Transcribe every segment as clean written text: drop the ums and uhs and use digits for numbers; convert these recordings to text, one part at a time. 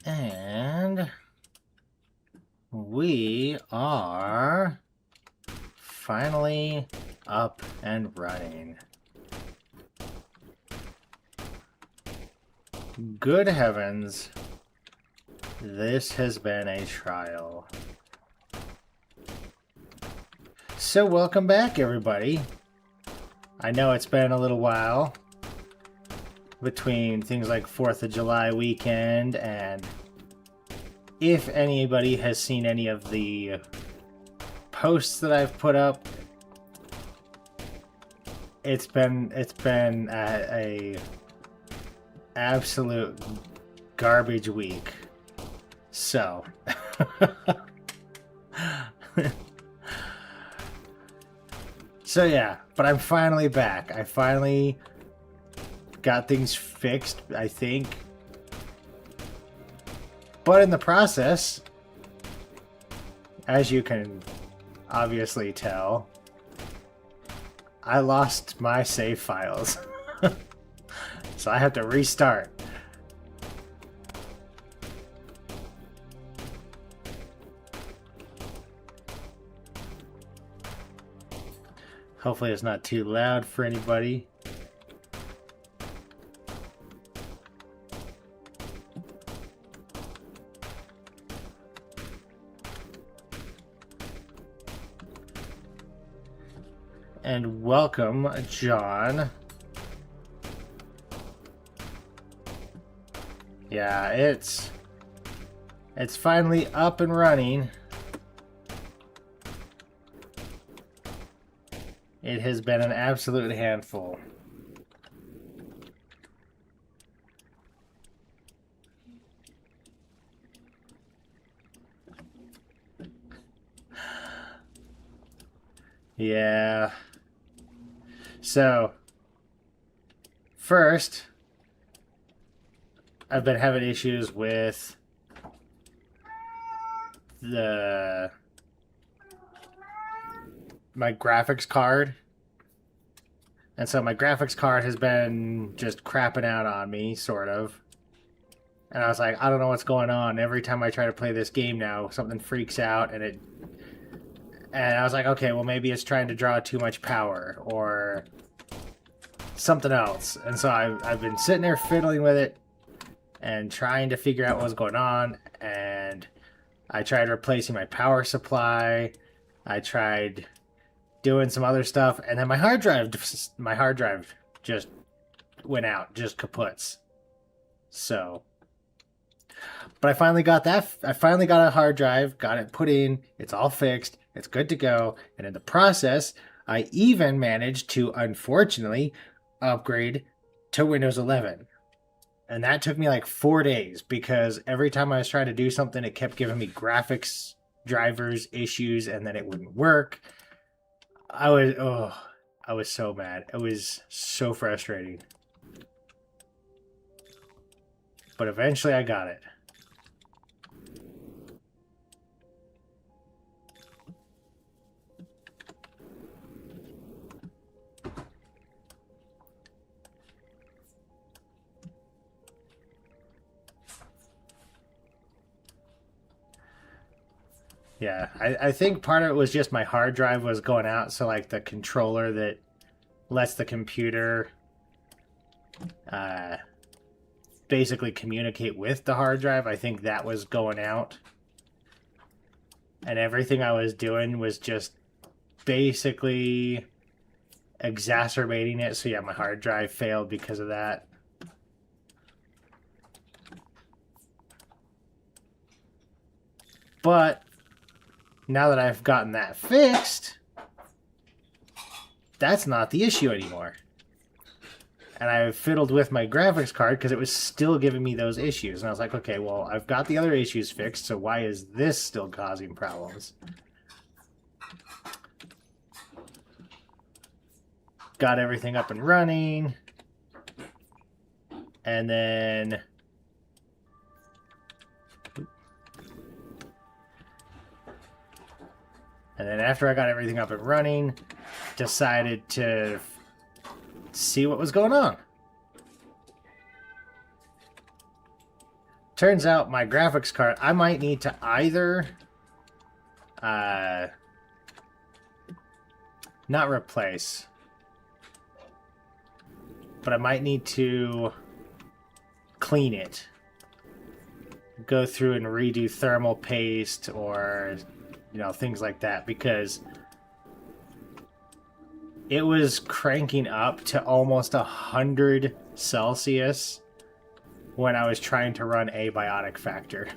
And we are finally up and running. Good heavens, this has been a trial. So welcome back, everybody. I know it's been a little while between things like 4th of July weekend, and if anybody has seen any of the posts that I've put up, it's been a absolute garbage week. So so yeah, but I'm finally back. I finally got things fixed, I think. But in the process, as you can obviously tell, I lost my save files. So I have to restart. Hopefully it's not too loud for anybody. And welcome, John. Yeah, it's finally up and running. It has been an absolute handful. Yeah. So, first, I've been having issues with my graphics card. And so my graphics card has been just crapping out on me, sort of. And I was like, I don't know what's going on. Every time I try to play this game now, something freaks out, and I was like, okay, well, maybe it's trying to draw too much power or something else. And so I've been sitting there fiddling with it and trying to figure out what's going on. And I tried replacing my power supply. I tried doing some other stuff, and then my hard drive just went out, just kaputs. So, but I finally got that. I finally got a hard drive, got it put in. It's all fixed. It's good to go. And in the process, I even managed to, unfortunately, upgrade to Windows 11. And that took me like 4 days, because every time I was trying to do something, it kept giving me graphics drivers issues, and then it wouldn't work. I was so mad. It was so frustrating. But eventually I got it. Yeah, I think part of it was just my hard drive was going out, so like the controller that lets the computer basically communicate with the hard drive, I think that was going out. And everything I was doing was just basically exacerbating it, so yeah, my hard drive failed because of that. But now that I've gotten that fixed, that's not the issue anymore. And I fiddled with my graphics card because it was still giving me those issues. And I was like, okay, well, I've got the other issues fixed, so why is this still causing problems? Got everything up and running. And then after I got everything up and running, decided to see what was going on. turns out my graphics card, I might need to either not replace, but I might need to clean it. Go through and redo thermal paste or, you know, things like that, because it was cranking up to almost 100 Celsius when I was trying to run abiotic factor.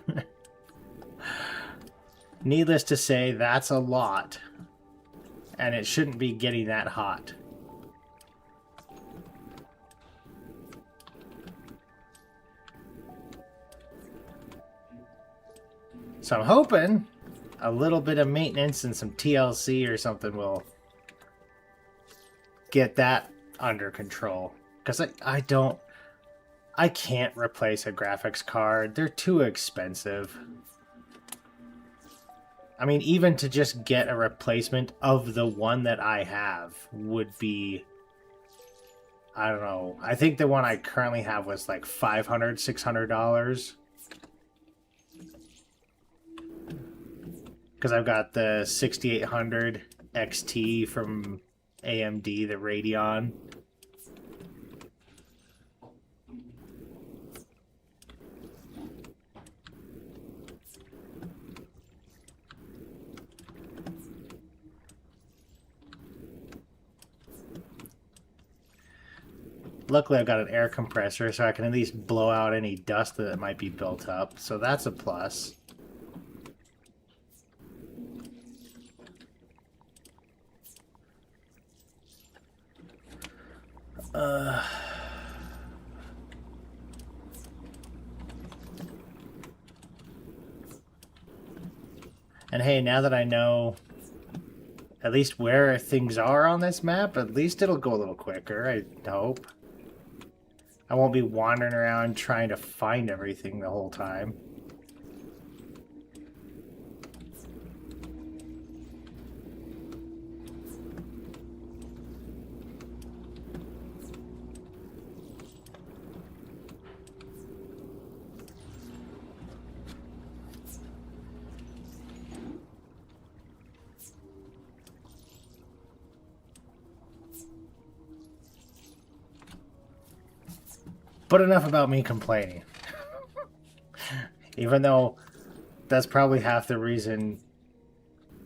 Needless to say, that's a lot, and it shouldn't be getting that hot. So I'm hoping a little bit of maintenance and some TLC or something will get that under control. Because I can't replace a graphics card. They're too expensive. I mean, even to just get a replacement of the one that I have would be, I don't know. I think the one I currently have was like $500, $600. Because I've got the 6800 XT from AMD, the Radeon. Luckily, I've got an air compressor, so I can at least blow out any dust that might be built up. So that's a plus. And hey, now that I know at least where things are on this map, at least it'll go a little quicker, I hope. I won't be wandering around trying to find everything the whole time. But enough about me complaining. Even though that's probably half the reason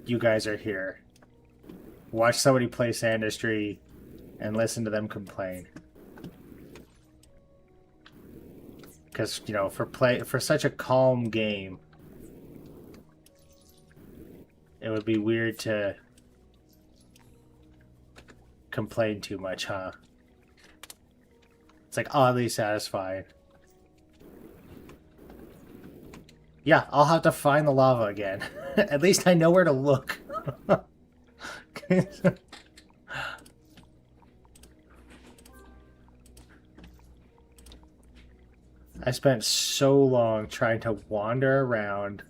you guys are here. Watch somebody play Sandustry and listen to them complain. Because, you know, for such a calm game, it would be weird to complain too much, huh? It's like oddly satisfying. Yeah, I'll have to find the lava again. At least I know where to look. I spent so long trying to wander around.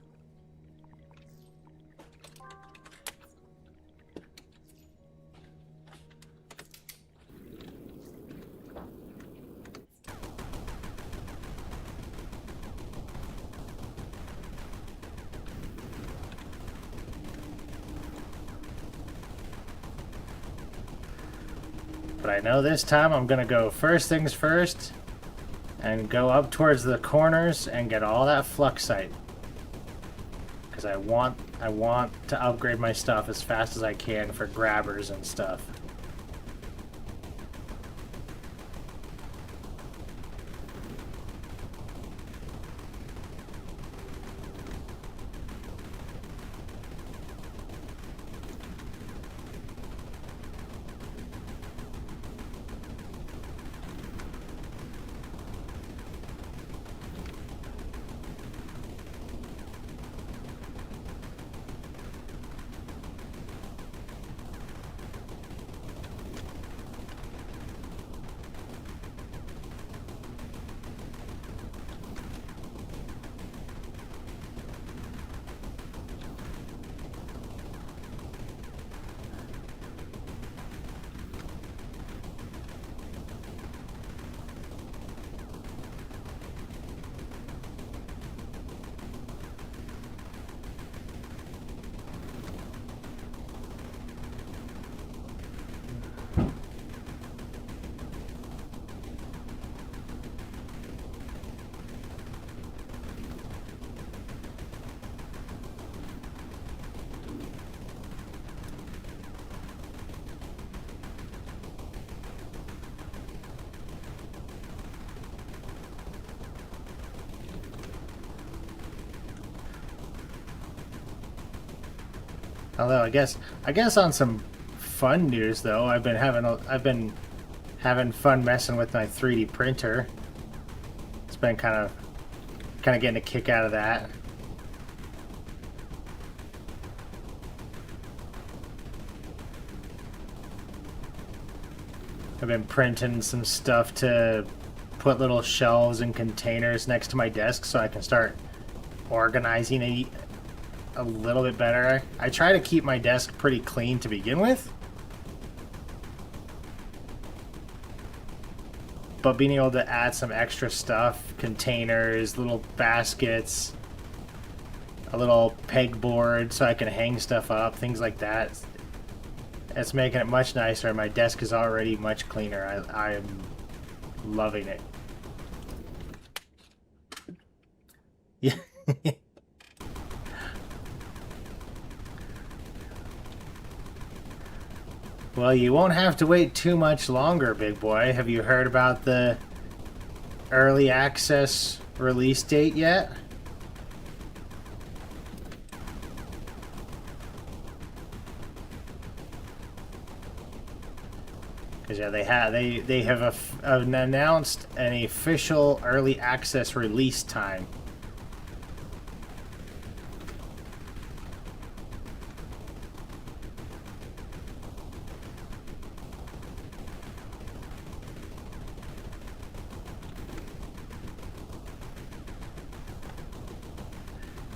But I know this time I'm gonna go first things first and go up towards the corners and get all that fluxite. Because I want to upgrade my stuff as fast as I can for grabbers and stuff. Although I guess on some fun news though, I've been having fun messing with my 3D printer. It's been kind of getting a kick out of that. I've been printing some stuff to put little shelves and containers next to my desk so I can start organizing it a little bit better. I try to keep my desk pretty clean to begin with, but being able to add some extra stuff, containers, little baskets, a little pegboard so I can hang stuff up, things like that, it's making it much nicer. My desk is already much cleaner. I'm loving it. Yeah. Well, you won't have to wait too much longer, big boy. Have you heard about the early access release date yet? Because yeah, they have announced an official early access release time.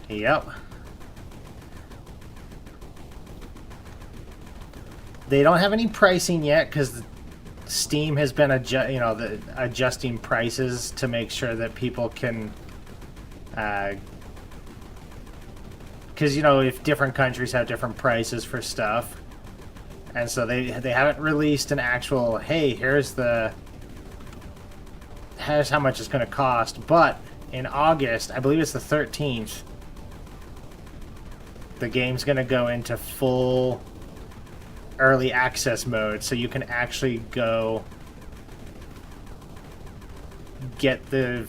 Yep. They don't have any pricing yet because Steam has been adjusting prices to make sure that people can, because if different countries have different prices for stuff, and so they haven't released an actual here's how much it's going to cost. But in August, I believe it's the 13th, the game's going to go into full early access mode, so you can actually go get the...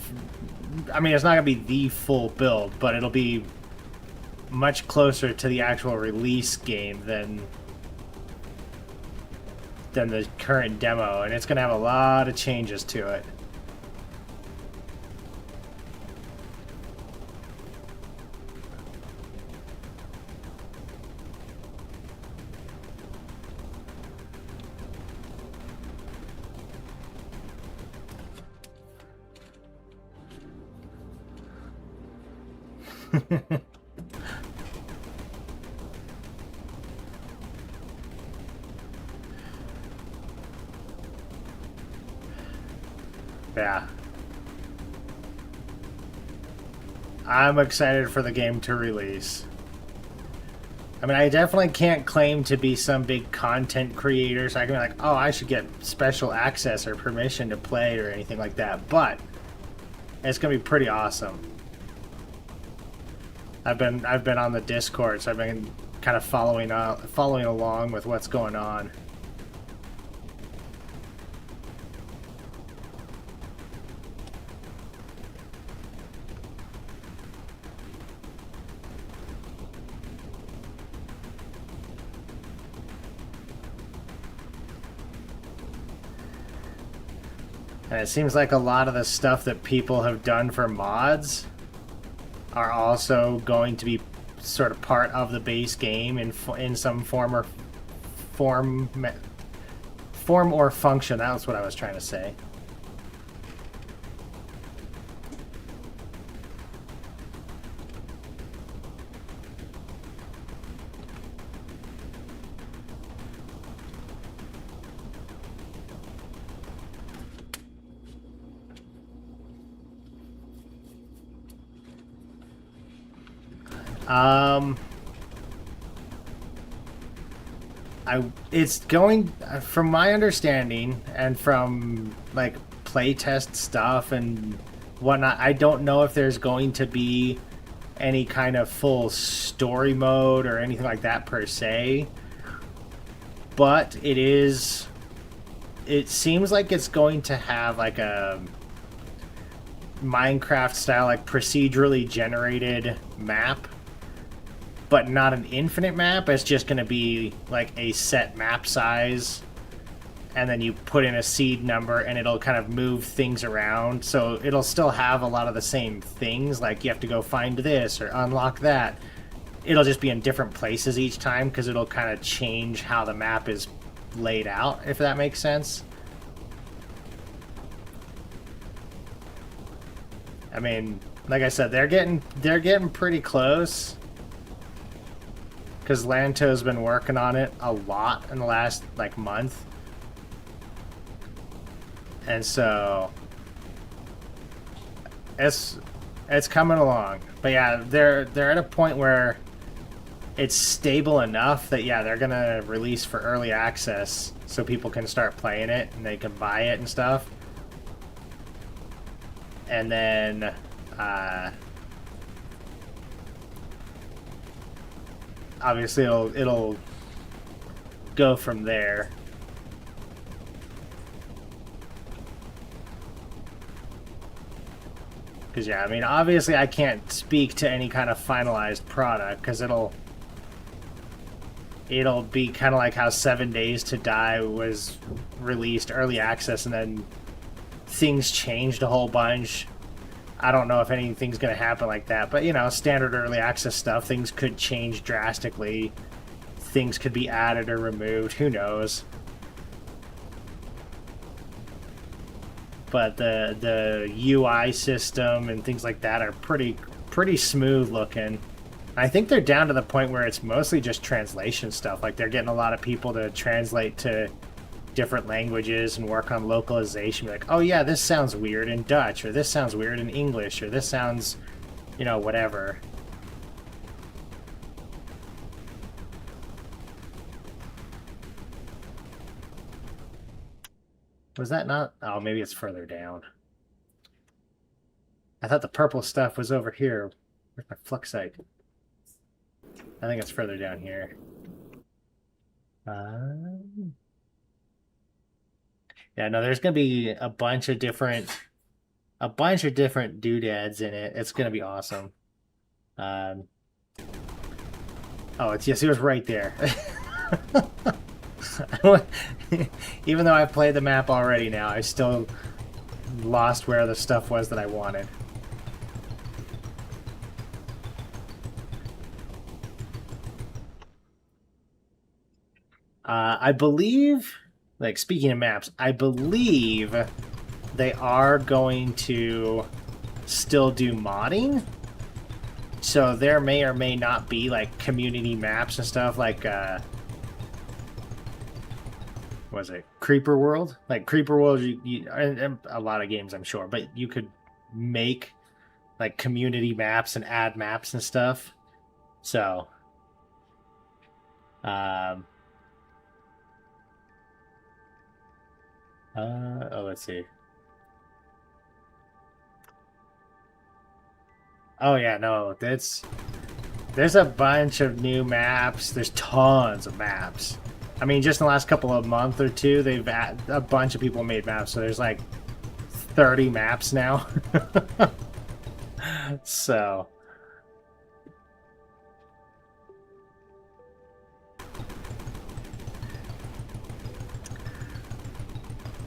I mean, it's not going to be the full build, but it'll be much closer to the actual release game than the current demo, and it's going to have a lot of changes to it. Yeah. I'm excited for the game to release. I mean, I definitely can't claim to be some big content creator, so I can be like, oh, I should get special access or permission to play or anything like that, but it's gonna be pretty awesome. I've been on the Discord, so I've been kind of following along with what's going on. And it seems like a lot of the stuff that people have done for mods are also going to be sort of part of the base game in some form or function. That was what I was trying to say. It's going, from my understanding and from like playtest stuff and whatnot, I don't know if there's going to be any kind of full story mode or anything like that per se, but it seems like it's going to have like a Minecraft style, like procedurally generated map but not an infinite map. It's just going to be like a set map size, and then you put in a seed number and it'll kind of move things around. So it'll still have a lot of the same things, like you have to go find this or unlock that. It'll just be in different places each time because it'll kind of change how the map is laid out, if that makes sense. I mean, like I said, they're getting pretty close. Because Lanto's been working on it a lot in the last like month. And so it's coming along. But yeah, they're at a point where it's stable enough that yeah, they're gonna release for early access so people can start playing it and they can buy it and stuff. And then obviously it'll go from there. Because yeah, I mean, obviously I can't speak to any kind of finalized product because it'll be kind of like how 7 Days to Die was released early access and then things changed a whole bunch. I don't know if anything's going to happen like that, but you know, standard early access stuff, things could change drastically. Things could be added or removed, who knows. But the UI system and things like that are pretty smooth looking. I think they're down to the point where it's mostly just translation stuff. Like they're getting a lot of people to translate to different languages and work on localization. Like, oh yeah, this sounds weird in Dutch, or this sounds weird in English, or this sounds, you know, whatever. Was that not? Oh, maybe it's further down. I thought the purple stuff was over here. Where's my Fluxite? I think it's further down here. Yeah, no, there's gonna be a bunch of different doodads in it. It's gonna be awesome. Oh, it's yes, it was right there. Even though I've played the map already now, I still lost where the stuff was that I wanted. I believe, like, speaking of maps, I believe they are going to still do modding. So there may or may not be, like, community maps and stuff, like, what was it? Creeper World? Like, Creeper World, and a lot of games, I'm sure, but you could make, like, community maps and add maps and stuff. So, oh, let's see. Oh yeah, no, there's a bunch of new maps. There's tons of maps. I mean, just in the last couple of months or two, they've a bunch of people made maps. So there's like 30 maps now. So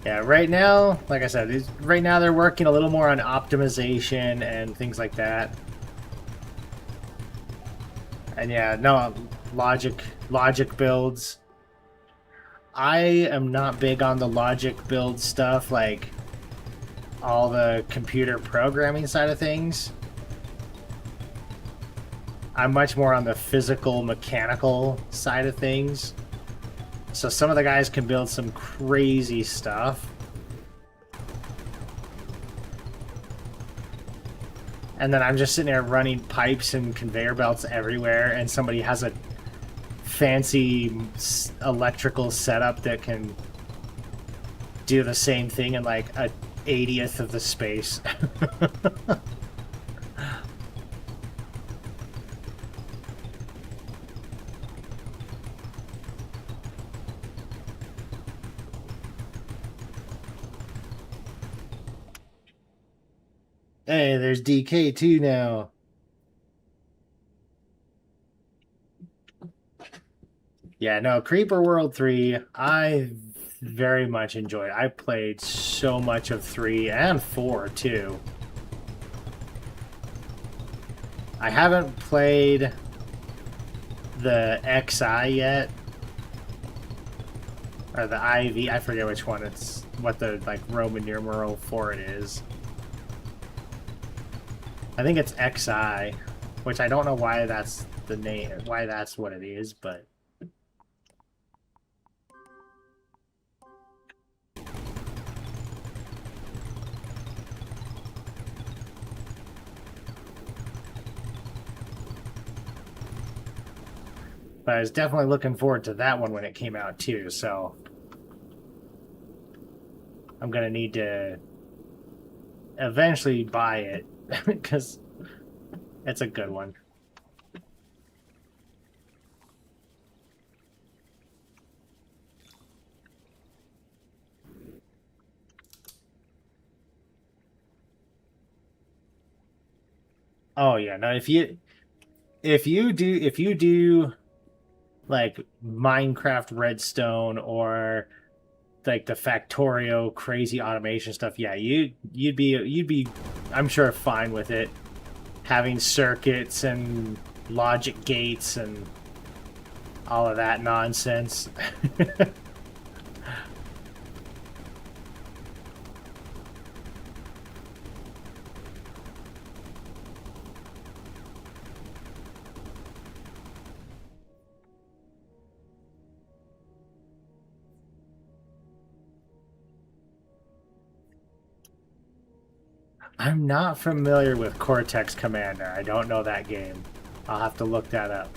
yeah, right now, like I said, right now they're working a little more on optimization and things like that. And yeah, no, logic builds. I am not big on the logic build stuff, like all the computer programming side of things. I'm much more on the physical, mechanical side of things. So some of the guys can build some crazy stuff. And then I'm just sitting there running pipes and conveyor belts everywhere, and somebody has a fancy electrical setup that can do the same thing in like a 80th of the space. Hey, there's DK too now. Yeah, no, Creeper World 3, I very much enjoyed. I played so much of 3 and 4 too. I haven't played the XI yet. Or the IV, I forget which one it's, what the, like, Roman numeral for it is. I think it's XI, which I don't know why that's the name, why that's what it is, but... But I was definitely looking forward to that one when it came out too, so... I'm gonna need to eventually buy it, because it's a good one. Oh yeah, no, if you do like Minecraft Redstone or like the Factorio crazy automation stuff, yeah, you'd be I'm sure fine with it. Having circuits and logic gates and all of that nonsense. I'm not familiar with Cortex Commander. I don't know that game. I'll have to look that up.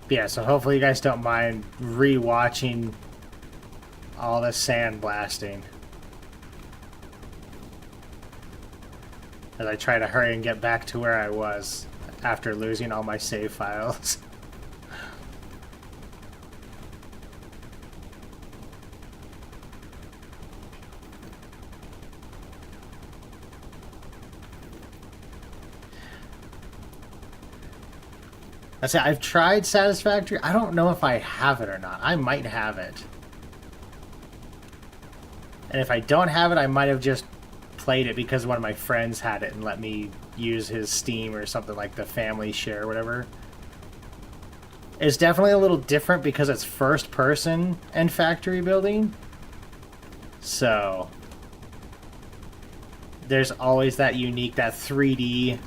Yeah, so hopefully you guys don't mind re-watching all the sand blasting as I try to hurry and get back to where I was after losing all my save files. I say I've tried Satisfactory. I don't know if I have it or not. I might have it. And if I don't have it, I might have just played it because one of my friends had it and let me use his Steam or something like the family share or whatever. It's definitely a little different because it's first person and factory building. So there's always that unique, that 3D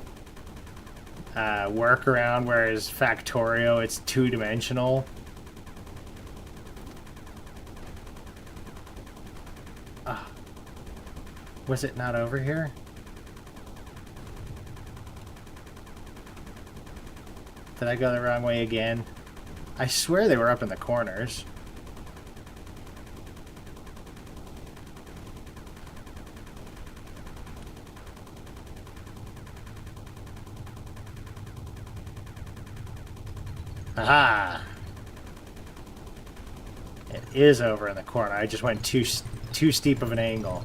workaround, whereas Factorio, it's two-dimensional. Was it not over here? Did I go the wrong way again? I swear they were up in the corners. Aha! It is over in the corner. I just went too steep of an angle.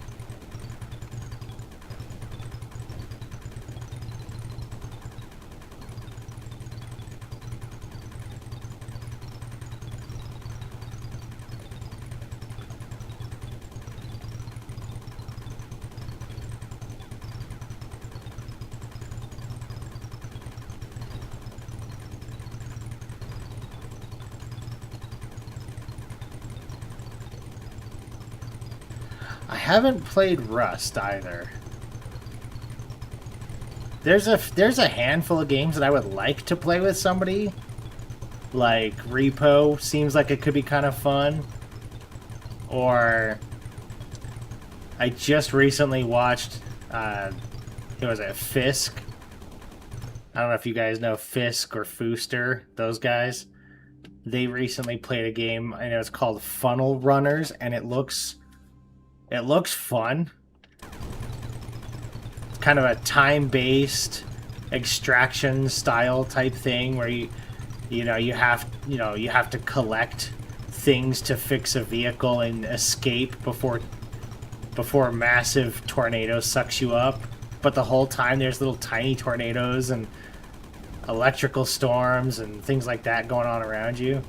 I haven't played Rust either. There's a handful of games that I would like to play with somebody, like Repo seems like it could be kind of fun. Or I just recently watched, who was it, Fisk? I don't know if you guys know Fisk or Fooster, those guys. They recently played a game, and it was called Funnel Runners, and it looks fun. It's kind of a time-based extraction style type thing where you have to collect things to fix a vehicle and escape before massive tornado sucks you up. But the whole time there's little tiny tornadoes and electrical storms and things like that going on around you.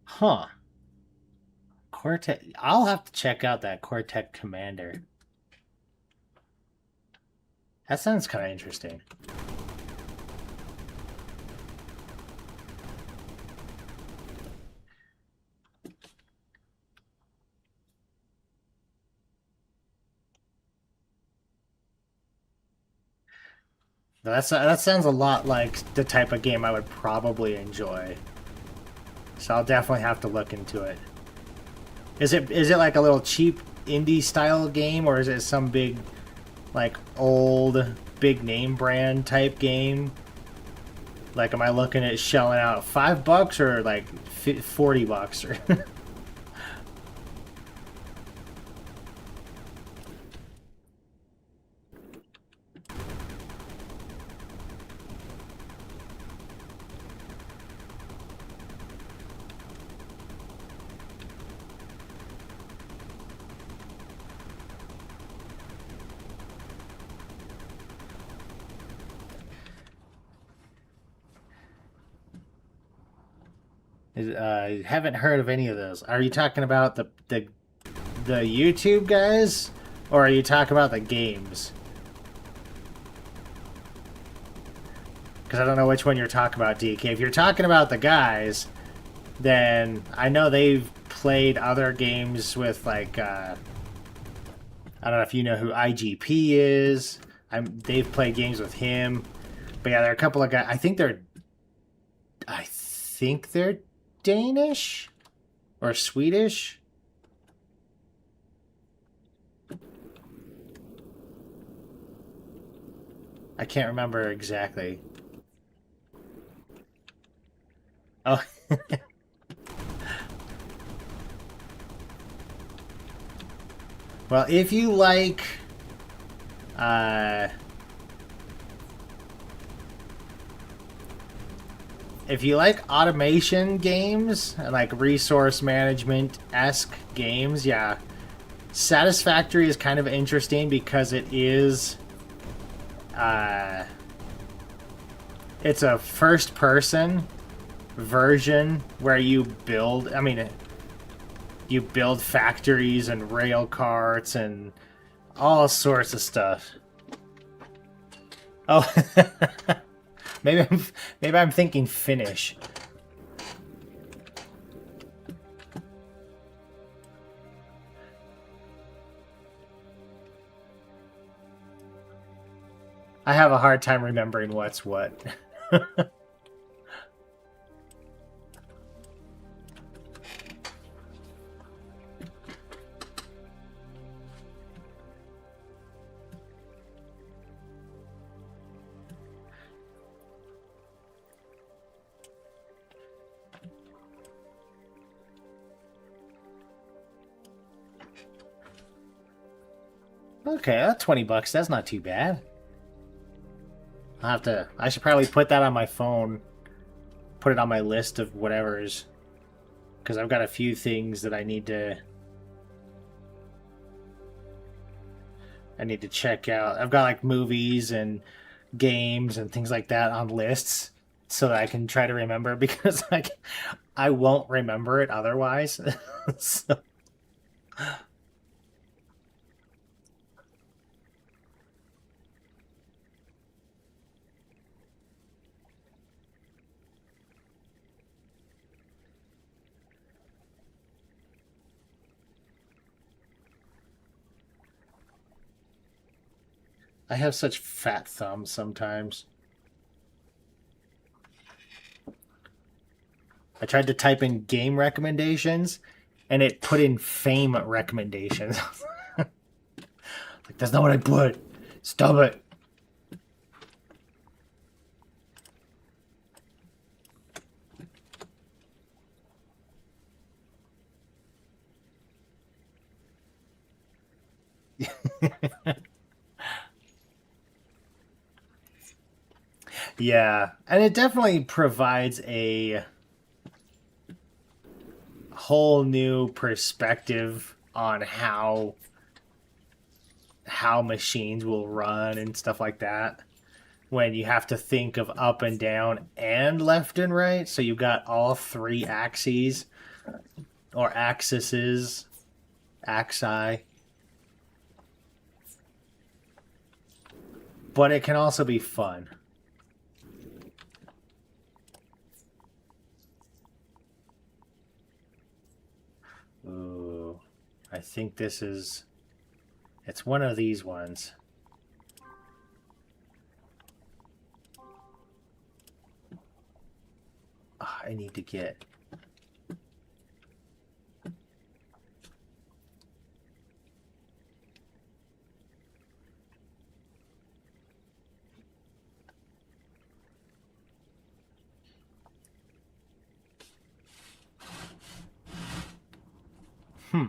Huh. Cortex. I'll have to check out that Cortex Commander. That sounds kind of interesting. That sounds a lot like the type of game I would probably enjoy. So I'll definitely have to look into it. Is it like a little cheap indie style game, or is it some big, like, old big name brand type game? Like, am I looking at shelling out $5 or like $40 or? Haven't heard of any of those. Are you talking about the YouTube guys, or are you talking about the games? Because I don't know which one you're talking about, DK. If you're talking about the guys, then I know they've played other games with, like, I don't know if you know who IGP is. They've played games with him. But yeah, there are a couple of guys. I think they're Danish or Swedish. I can't remember exactly. Oh, well, uh, if you like automation games and like resource management esque games, yeah, Satisfactory is kind of interesting because uh, it's a first person version where you build factories and rail carts and all sorts of stuff. Oh, maybe I'm thinking Finnish. I have a hard time remembering what's what. Okay, that's $20. That's not too bad. I should probably put that on my phone. Put it on my list of whatever's. Because I've got a few things that I need to check out. I've got like movies and games and things like that on lists so that I can try to remember because like I won't remember it otherwise. So, I have such fat thumbs sometimes. I tried to type in game recommendations, and it put in fame recommendations. Like, that's not what I put. Stop it. Yeah, and it definitely provides a whole new perspective on how machines will run and stuff like that when you have to think of up and down and left and right, so you've got all three axes or axes, axi. But it can also be fun. Ooh, I think this is. It's one of these ones. Oh, I need to get. Hmm.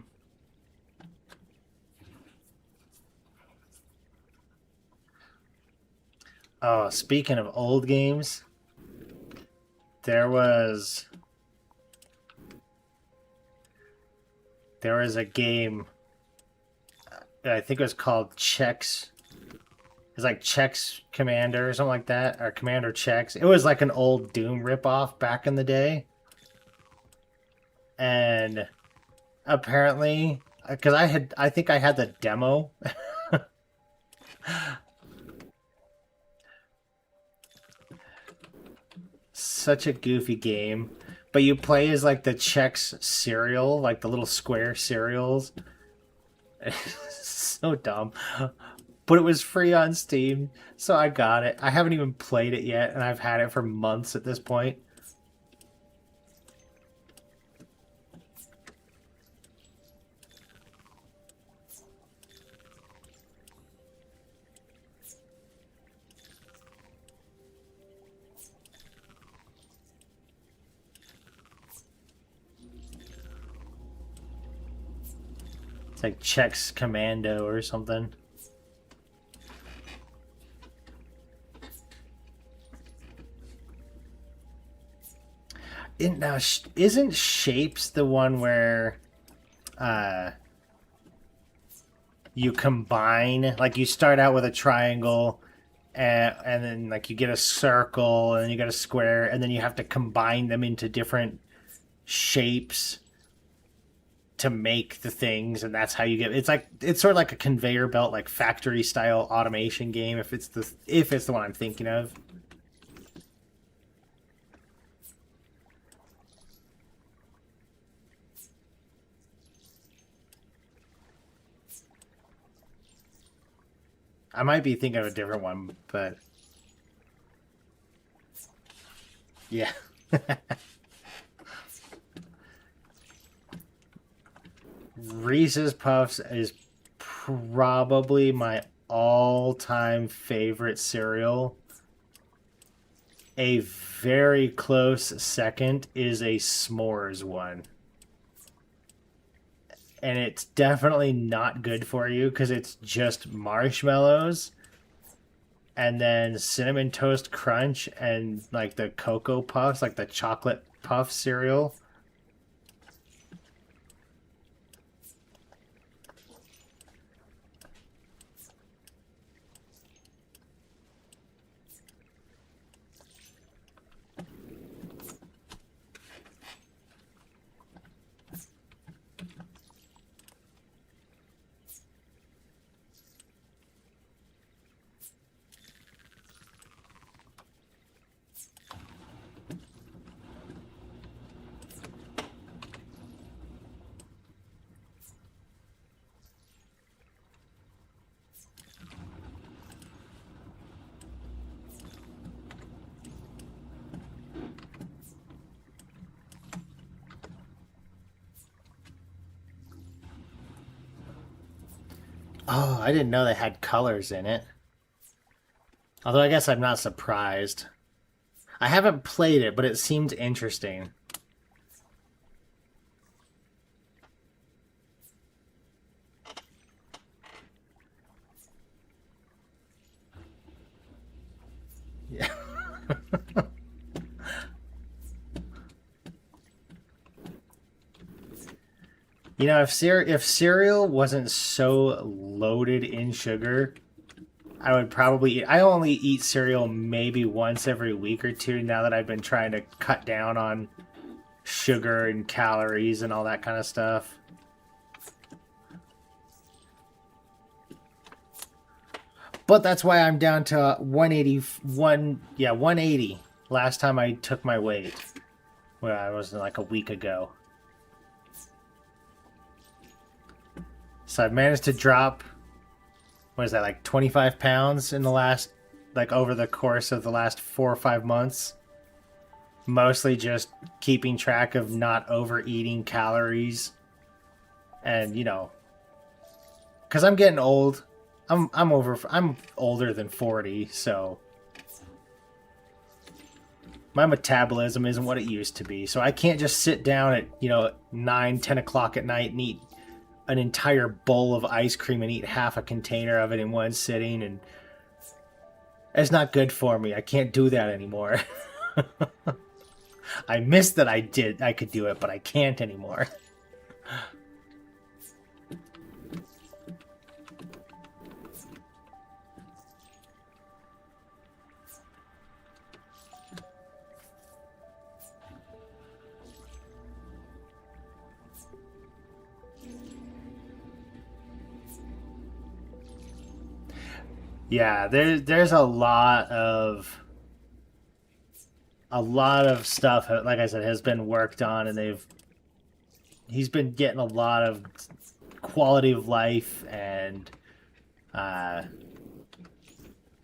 Oh, speaking of old games, there was there was a game. I think it was called Chex. It's like Chex Commander or something like that, or Commander Chex. It was like an old Doom ripoff back in the day, and apparently, because I think I had the demo. Such a goofy game. But you play as like the Chex cereal, like the little square cereals. So dumb. But it was free on Steam, so I got it. I haven't even played it yet, and I've had it for months at this point. It's like Chex Commando or something. Now, isn't Shapes the one where uh, you combine, like you start out with a triangle, and then like you get a circle, and then you get a square, and then you have to combine them into different shapes to make the things, and that's how you get. It's sort of like a conveyor belt, like factory style automation game. If it's the one I'm thinking of. I might be thinking of a different one, but yeah. Reese's Puffs is probably my all-time favorite cereal. A very close second is a s'mores one. And it's definitely not good for you because it's just marshmallows and then cinnamon toast crunch and like the cocoa puffs, like the chocolate puff cereal. Oh, I didn't know they had colors in it. Although I guess I'm not surprised. I haven't played it, but it seemed interesting. Yeah. You know, if cereal wasn't so loaded in sugar, I would probably eat. I only eat cereal maybe once every week or two now that I've been trying to cut down on sugar and calories and all that kind of stuff. But that's why I'm down to 181. Yeah, 180 last time I took my weight. Well, I was like a week ago. So I've managed to drop, what is that, like 25 pounds in the last, like over the course of the last 4 or 5 months. Mostly just keeping track of not overeating calories. And, you know, because I'm getting old. I'm older than 40, so my metabolism isn't what it used to be. So I can't just sit down at, 9, 10 o'clock at night and eat an entire bowl of ice cream and eat half a container of it in one sitting, and it's not good for me. I can't do that anymore. I miss that I could do it, but I can't anymore. Yeah, there's a lot of stuff, like I said, has been worked on, and he's been getting a lot of quality of life and uh,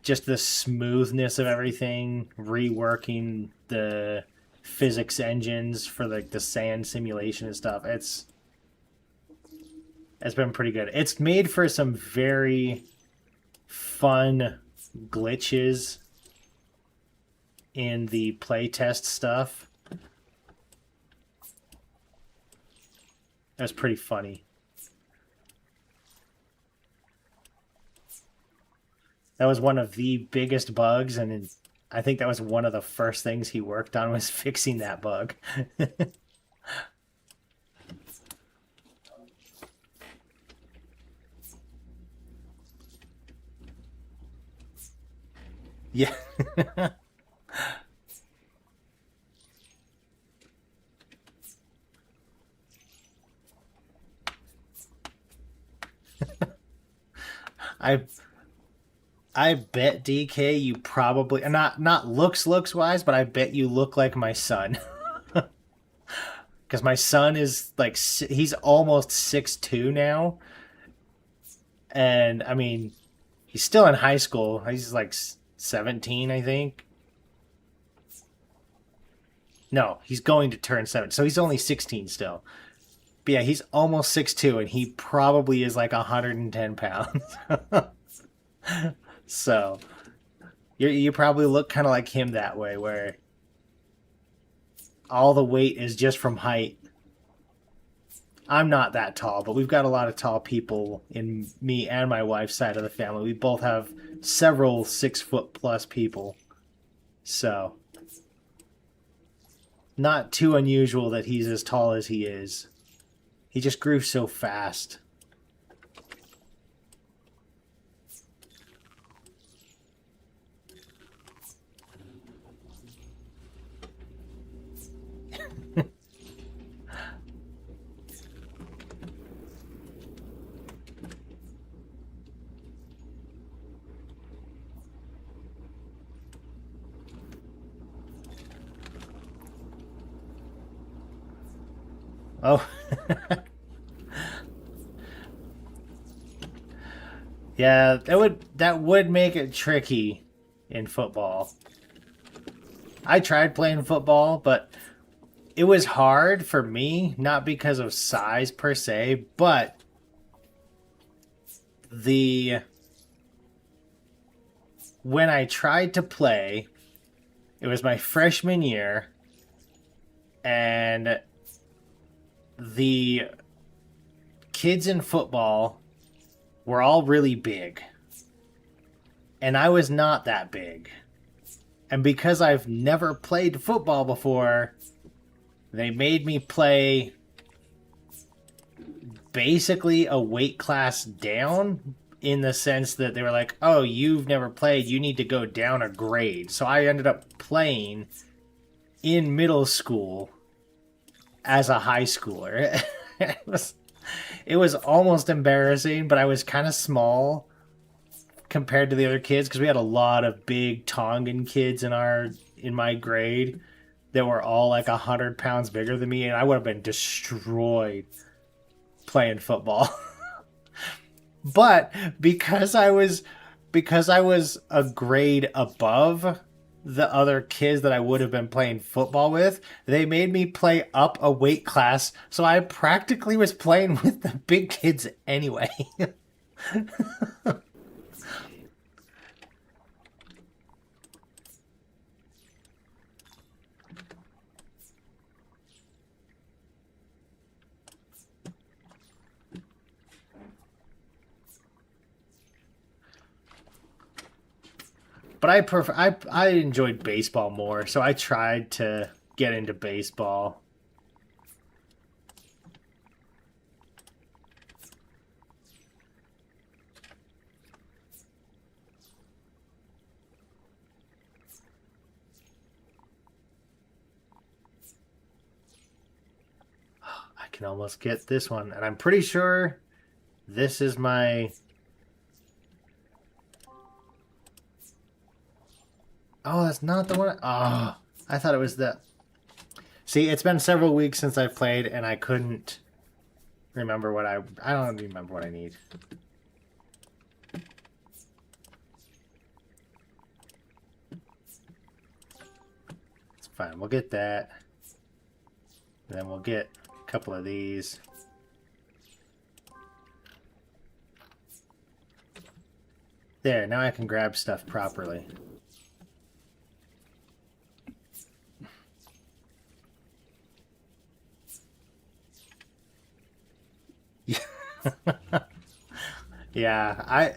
just the smoothness of everything, reworking the physics engines for like the sand simulation and stuff. It's been pretty good. It's made for some very fun glitches in the playtest stuff. That's pretty funny. That was one of the biggest bugs, and I think that was one of the first things he worked on was fixing that bug. Yeah. I I bet DK you probably not looks wise, but I bet you look like my son. Because my son is like he's almost 6'2" now, and I mean he's still in high school. He's like 17, I think. No, he's going to turn 7, so he's only 16 still. But yeah, he's almost 6'2", and he probably is like 110 pounds. So you probably look kind of like him that way, where all the weight is just from height. I'm not that tall, but we've got a lot of tall people in me and my wife's side of the family. We both have several 6 foot plus people. So, not too unusual that he's as tall as he is. He just grew so fast. Oh, yeah, that would make it tricky in football. I tried playing football, but it was hard for me, not because of size per se, but the when I tried to play, it was my freshman year, and the kids in football were all really big, and I was not that big. And because I've never played football before, they made me play basically a weight class down, in the sense that they were like, oh, you've never played, you need to go down a grade. So I ended up playing in middle school as a high schooler. it was almost embarrassing, but I was kind of small compared to the other kids, because we had a lot of big Tongan kids in my grade that were all like 100 pounds bigger than me, and I would have been destroyed playing football. But because I was a grade above the other kids that I would have been playing football with, they made me play up a weight class, so I practically was playing with the big kids anyway. But I enjoyed baseball more, so I tried to get into baseball. I can almost get this one, and I'm pretty sure this is my... Oh, that's not the one. Oh, I thought it was the... See, it's been several weeks since I've played, and I couldn't remember what I don't remember what I need. It's fine. We'll get that. And then we'll get a couple of these. There, now I can grab stuff properly. Yeah,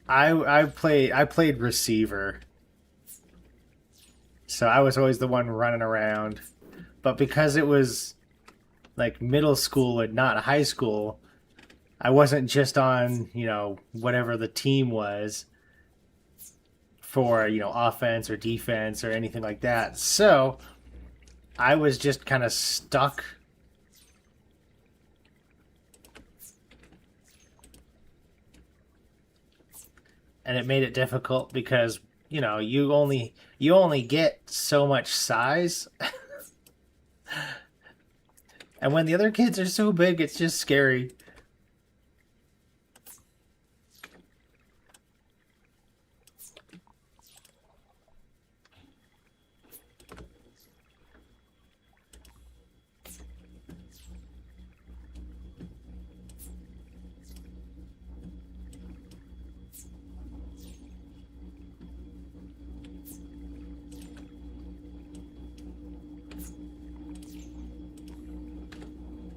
I played receiver, so I was always the one running around. But because it was like middle school and not high school, I wasn't just on, whatever the team was for, offense or defense or anything like that. So I was just kind of stuck. And it made it difficult because, you only get so much size. And when the other kids are so big, it's just scary.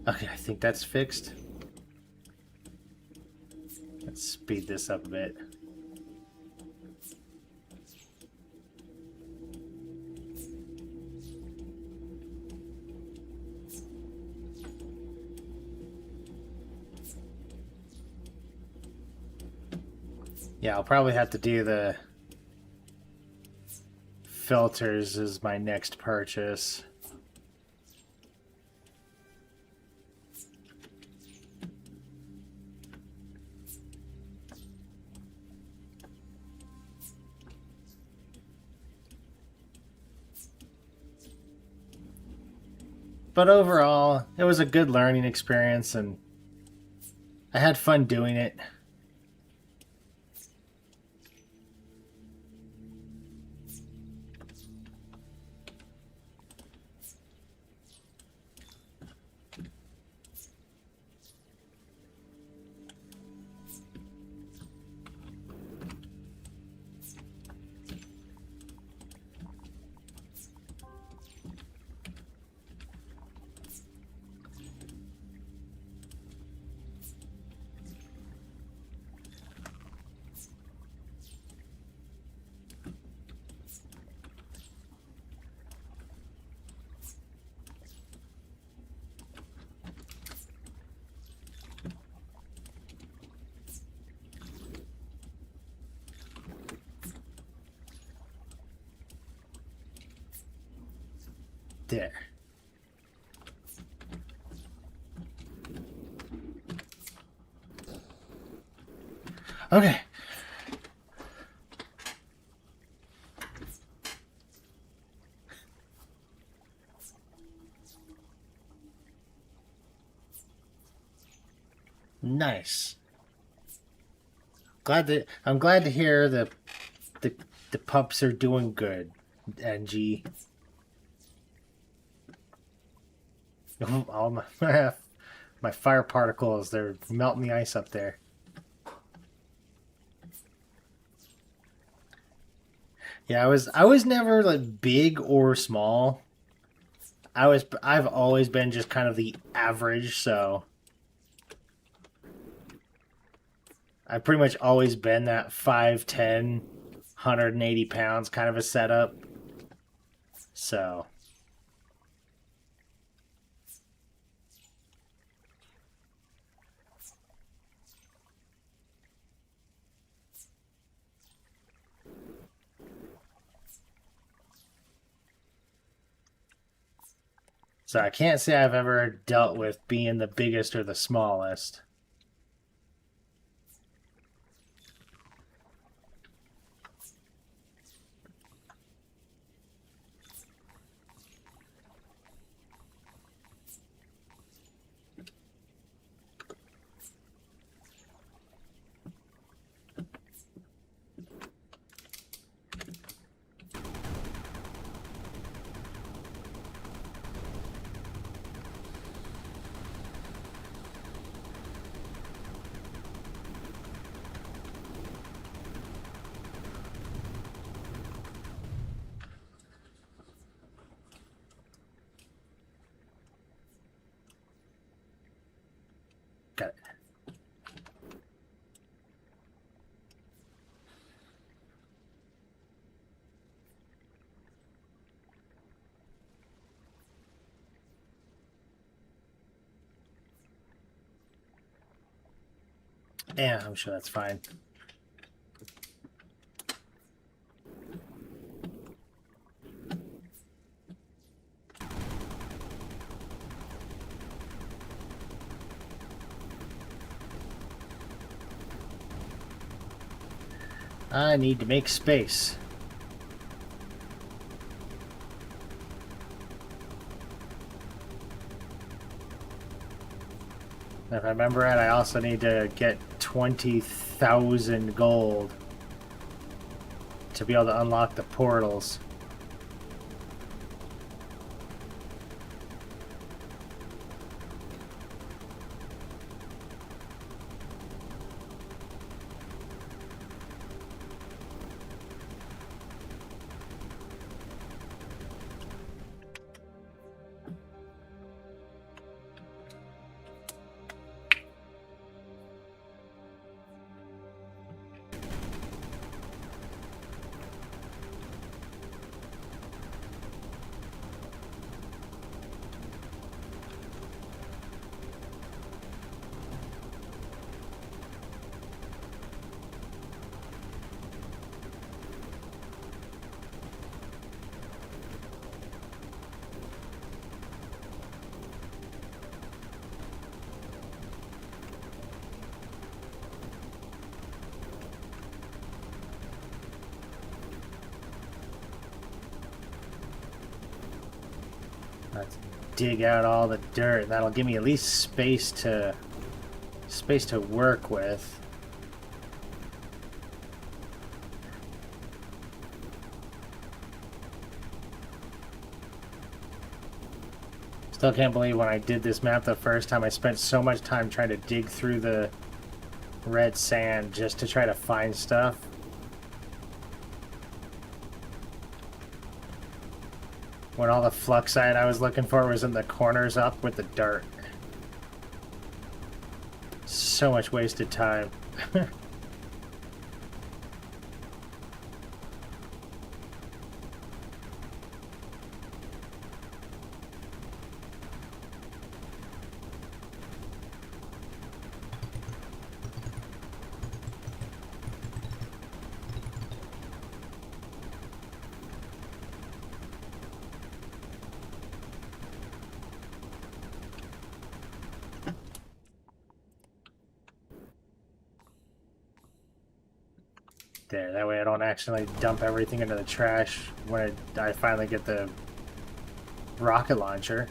Okay, I think that's fixed. Let's speed this up a bit. Yeah, I'll probably have to do the filters as my next purchase. But overall, it was a good learning experience, and I had fun doing it. There. Okay. Nice. I'm glad to hear the the pups are doing good, NG. All my my fire particles, they're melting the ice up there. Yeah, I was never like big or small. I've always been just kind of the average, so I've pretty much always been that 5'10", 180 pounds kind of a setup. So so I can't say I've ever dealt with being the biggest or the smallest. Got it. Yeah, I'm sure that's fine. I need to make space. If I remember right, I also need to get 20,000 gold to be able to unlock the portals. Let's dig out all the dirt. That'll give me at least space to work with. Still can't believe when I did this map the first time I spent so much time trying to dig through the red sand just to try to find stuff. When all the fluxite I was looking for was in the corners up with the dirt. So much wasted time. there. That way I don't accidentally dump everything into the trash when I finally get the rocket launcher.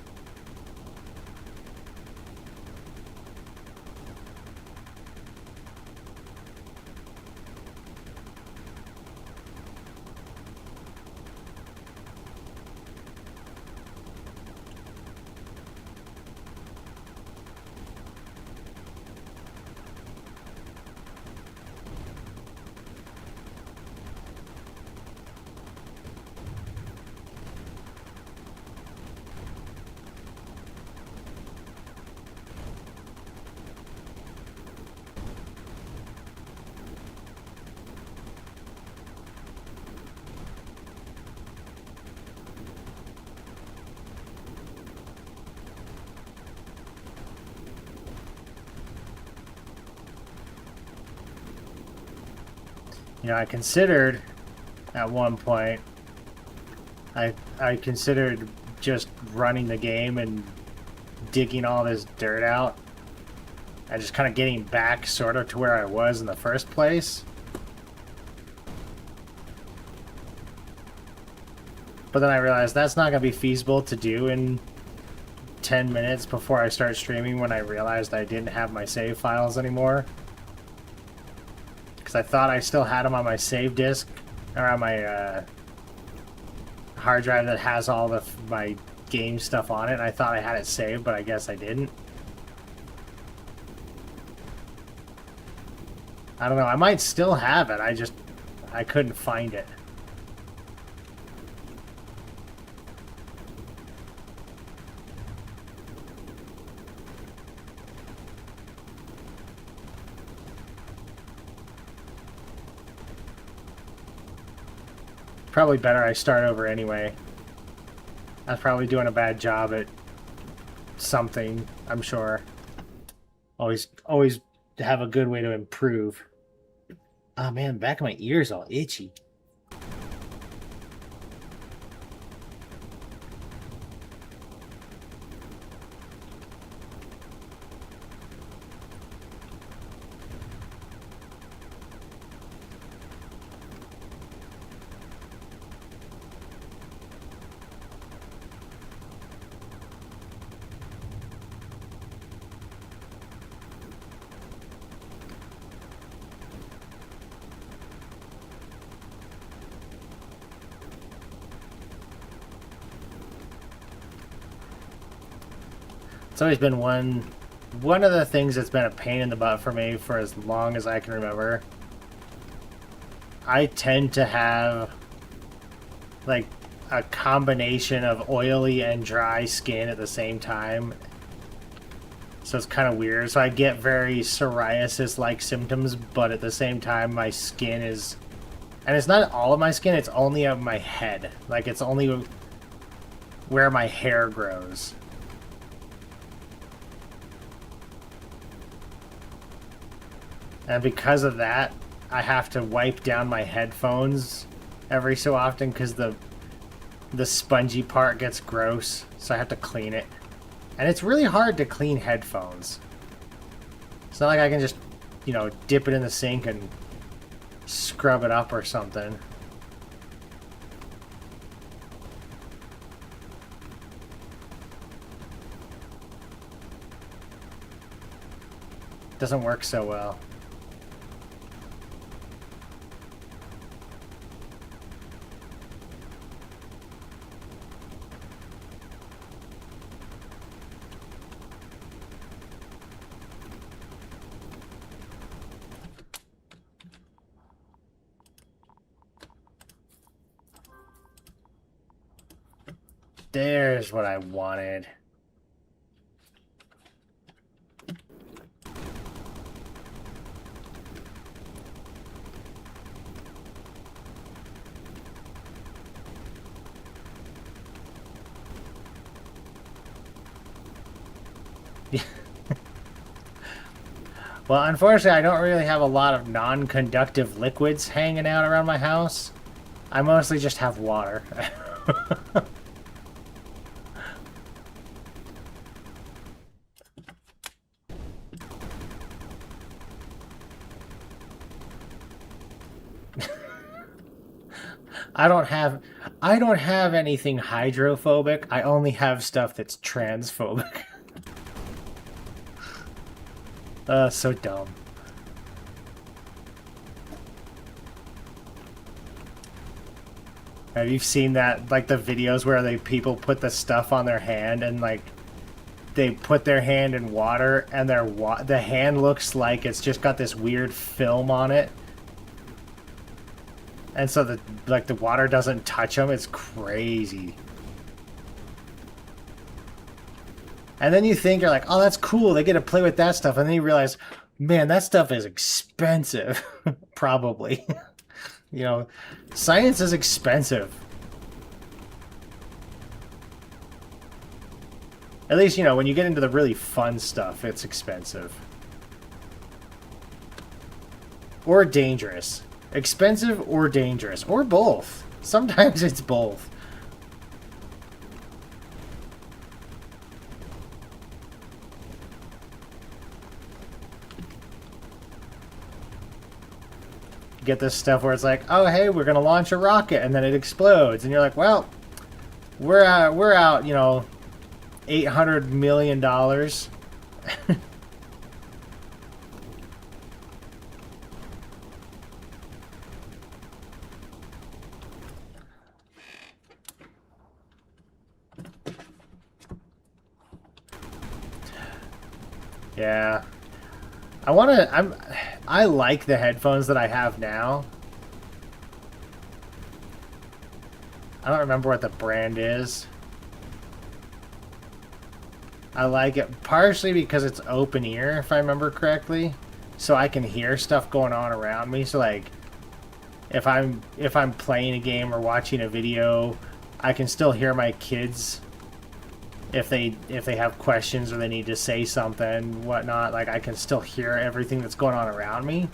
You know, I considered at one point, I considered just running the game and digging all this dirt out and just kind of getting back sort of to where I was in the first place. But then I realized that's not going to be feasible to do in 10 minutes before I start streaming when I realized I didn't have my save files anymore. I thought I still had them on my save disk, or on my hard drive that has all my game stuff on it. And I thought I had it saved, but I guess I didn't. I don't know. I might still have it. I couldn't find it. Probably better I start over anyway. I was probably doing a bad job at something, I'm sure. Always have a good way to improve. Oh man, back of my ear's all itchy. It's always been one of the things that's been a pain in the butt for me for as long as I can remember. I tend to have like a combination of oily and dry skin at the same time. So it's kind of weird. So I get very psoriasis-like symptoms, but at the same time my skin is... And it's not all of my skin, it's only of my head. Like, it's only where my hair grows. And because of that, I have to wipe down my headphones every so often because the spongy part gets gross, so I have to clean it. And it's really hard to clean headphones. It's not like I can just, you know, dip it in the sink and scrub it up or something. Doesn't work so well. There's what I wanted. Well, unfortunately, I don't really have a lot of non-conductive liquids hanging out around my house. I mostly just have water. I don't have I don't have anything hydrophobic. I only have stuff that's transphobic. So dumb. Have you seen that, like the videos where people put the stuff on their hand and like they put their hand in water and the hand looks like it's just got this weird film on it, and so the water doesn't touch them. It's crazy. And then you think, you're like, oh, that's cool. They get to play with that stuff, and then you realize, man, that stuff is expensive. Probably. You know, science is expensive. At least, you know, when you get into the really fun stuff, it's expensive. Or dangerous. Expensive or dangerous. Or both. Sometimes it's both. Get this stuff where it's like, oh, hey, we're going to launch a rocket, and then it explodes. And you're like, well, we're out, you know, $800 million. Yeah. I like the headphones that I have now. I don't remember what the brand is. I like it partially because it's open ear, if I remember correctly. So I can hear stuff going on around me. So like if I'm playing a game or watching a video, I can still hear my kids if they have questions or they need to say something, whatnot. Like I can still hear everything that's going on around me.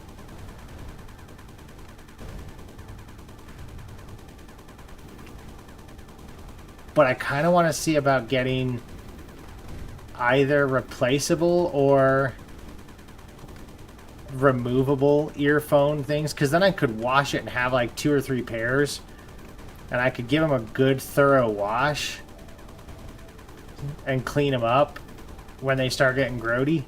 But I kind of want to see about getting either replaceable or removable earphone things, because then I could wash it and have like 2 or 3 pairs, and I could give them a good thorough wash and clean them up when they start getting grody,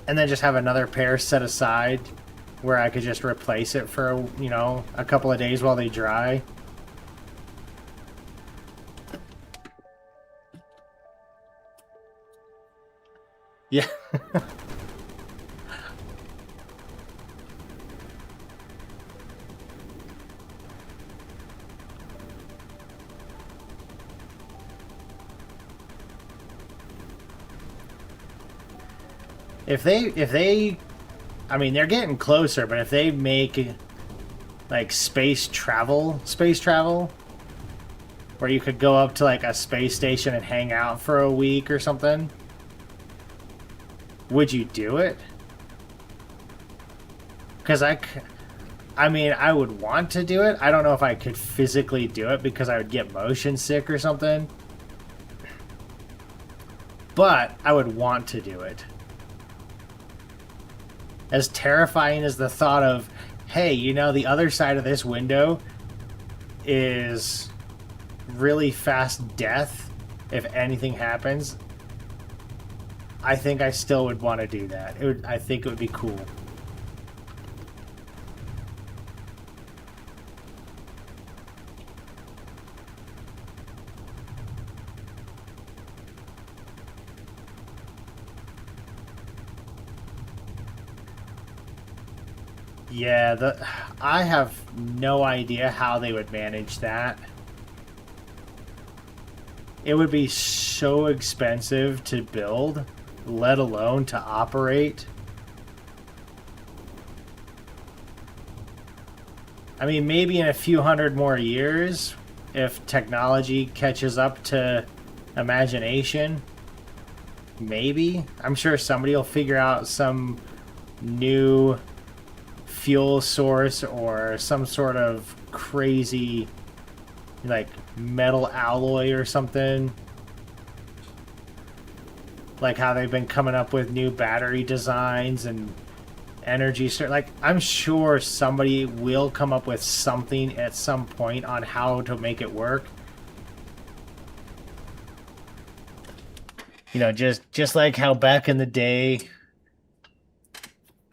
and then just have another pair set aside where I could just replace it for, you know, a couple of days while they dry. Yeah. If they, I mean, they're getting closer, but if they make like space travel, where you could go up to like a space station and hang out for a week or something, would you do it? Because I mean, I would want to do it. I don't know if I could physically do it because I would get motion sick or something. But I would want to do it. As terrifying as the thought of, hey, you know, the other side of this window is really fast death if anything happens, I think I still would want to do that. I think it would be cool. Yeah, I have no idea how they would manage that. It would be so expensive to build, let alone to operate. I mean, maybe in a few hundred more years, if technology catches up to imagination, maybe. I'm sure somebody will figure out some new fuel source or some sort of crazy like metal alloy or something, like how they've been coming up with new battery designs and energy store. Like, I'm sure somebody will come up with something at some point on how to make it work. You know, just like how back in the day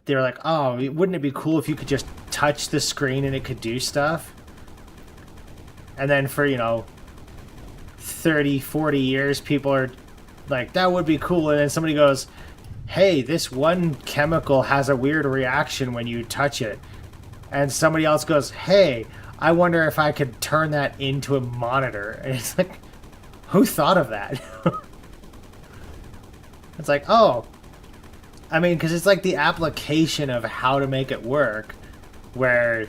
they were like, oh, wouldn't it be cool if you could just touch the screen and it could do stuff? And then for, you know, 30, 40 years, people are like, that would be cool. And then somebody goes, hey, this one chemical has a weird reaction when you touch it. And somebody else goes, hey, I wonder if I could turn that into a monitor. And it's like, who thought of that? It's like, oh, I mean, because it's like the application of how to make it work, where,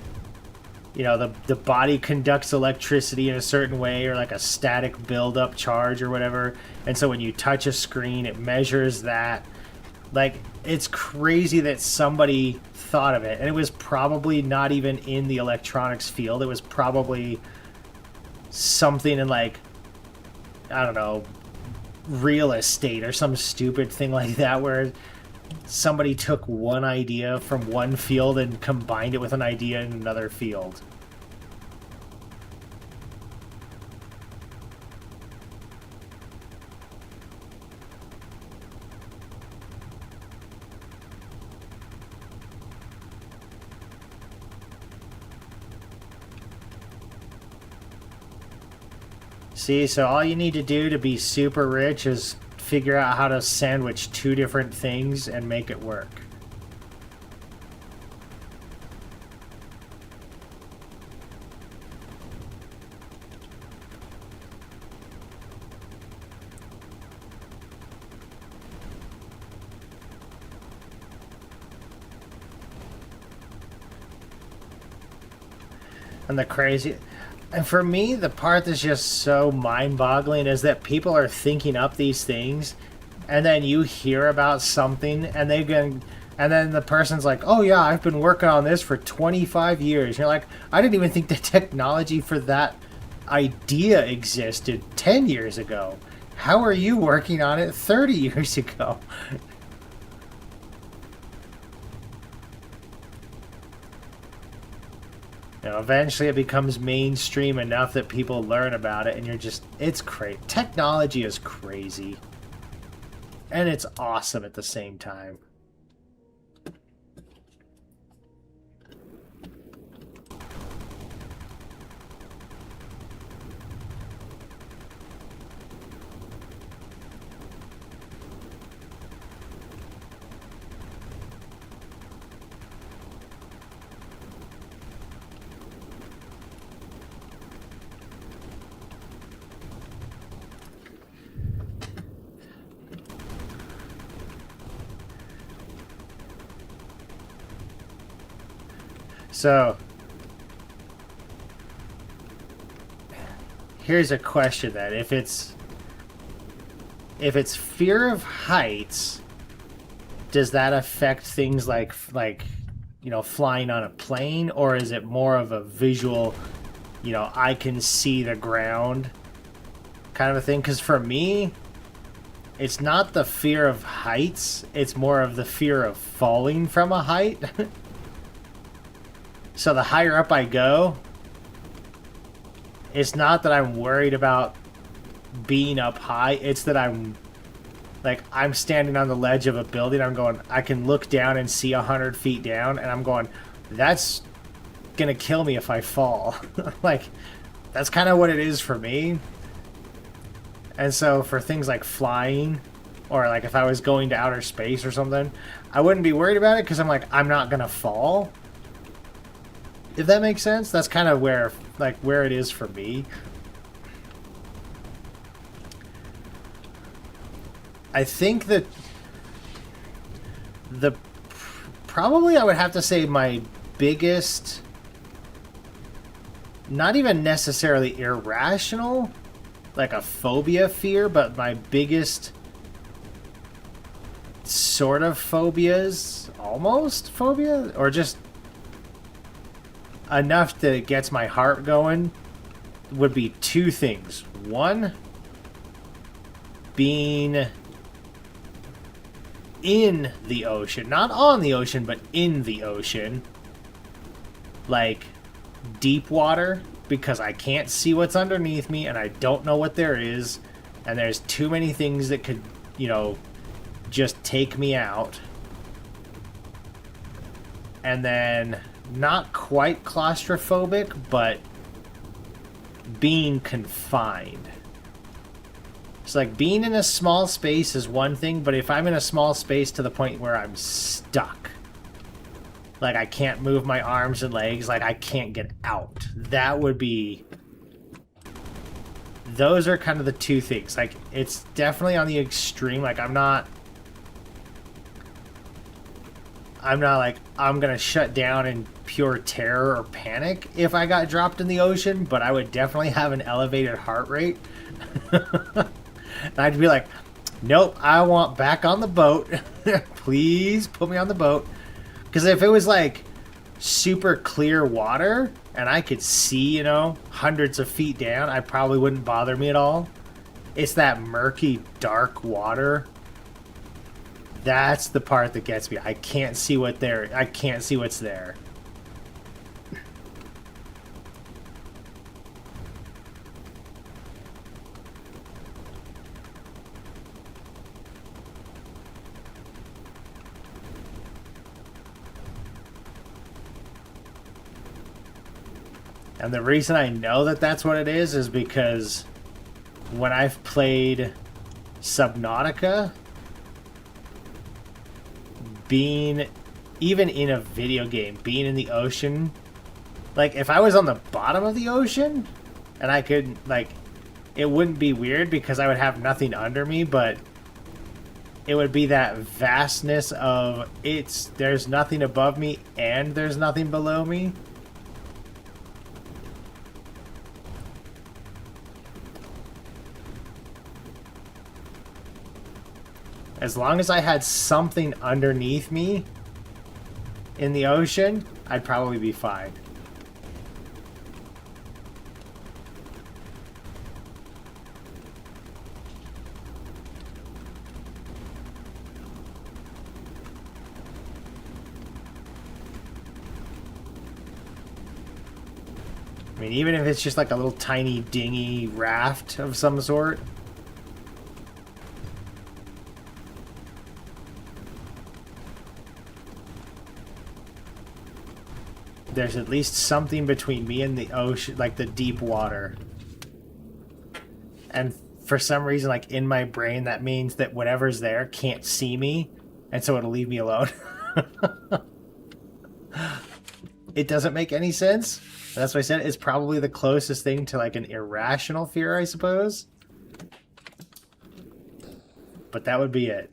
you know, the body conducts electricity in a certain way, or like a static build-up charge or whatever. And so when you touch a screen, it measures that. Like, it's crazy that somebody thought of it. And it was probably not even in the electronics field. It was probably something in, like, I don't know, real estate or some stupid thing like that, where somebody took one idea from one field and combined it with an idea in another field. See, so all you need to do to be super rich is figure out how to sandwich two different things and make it work. And the crazy... And for me, the part that's just so mind-boggling is that people are thinking up these things, and then you hear about something, and and then the person's like, oh yeah, I've been working on this for 25 years. You're like, I didn't even think the technology for that idea existed 10 years ago. How are you working on it 30 years ago? You know, eventually it becomes mainstream enough that people learn about it, and you're just, it's crazy. Technology is crazy. And it's awesome at the same time. So, here's a question then. If it's fear of heights, does that affect things like you know, flying on a plane, or is it more of a visual, you know, I can see the ground kind of a thing? Because for me, it's not the fear of heights, it's more of the fear of falling from a height. So the higher up I go, it's not that I'm worried about being up high, it's that I'm standing on the ledge of a building, I'm going, I can look down and see 100 feet down, and I'm going, that's gonna kill me if I fall. Like, that's kind of what it is for me. And so for things like flying, or like if I was going to outer space or something, I wouldn't be worried about it because I'm like, I'm not gonna fall. If that makes sense, that's kind of where it is for me. I think that probably I would have to say my biggest, not even necessarily irrational, like a phobia fear, but my biggest sort of phobias, almost phobia, or just enough that it gets my heart going, would be two things. One, being in the ocean. Not on the ocean, but in the ocean. Like, deep water, because I can't see what's underneath me, and I don't know what there is, and there's too many things that could, you know, just take me out. And then, not quite claustrophobic, but being confined. It's like, being in a small space is one thing, but if I'm in a small space to the point where I'm stuck, like I can't move my arms and legs, like I can't get out, that would be... Those are kind of the two things. Like, it's definitely on the extreme. Like, I'm not like, I'm gonna shut down in pure terror or panic if I got dropped in the ocean, but I would definitely have an elevated heart rate. And I'd be like, nope, I want back on the boat. Please put me on the boat. Because if it was like super clear water and I could see, you know, hundreds of feet down, I probably wouldn't bother me at all. It's that murky, dark water. That's the part that gets me. I can't see what there. I can't see what's there. And the reason I know that that's what it is because when I've played Subnautica, being, even in a video game, being in the ocean, like if I was on the bottom of the ocean and I could, like, it wouldn't be weird because I would have nothing under me, but it would be that vastness of there's nothing above me and there's nothing below me. As long as I had something underneath me in the ocean, I'd probably be fine. I mean, even if it's just like a little tiny dinghy raft of some sort. There's at least something between me and the ocean, like the deep water. And for some reason, like in my brain, that means that whatever's there can't see me, and so it'll leave me alone. It doesn't make any sense. That's what I said. It's probably the closest thing to like an irrational fear, I suppose. But that would be it.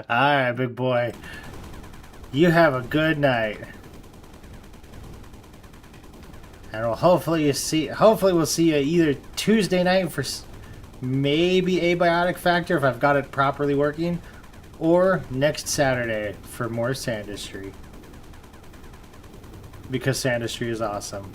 Alright, big boy. You have a good night. And hopefully we'll see you either Tuesday night for maybe Abiotic Factor if I've got it properly working, or next Saturday for more Sandustry. Because Sandustry is awesome.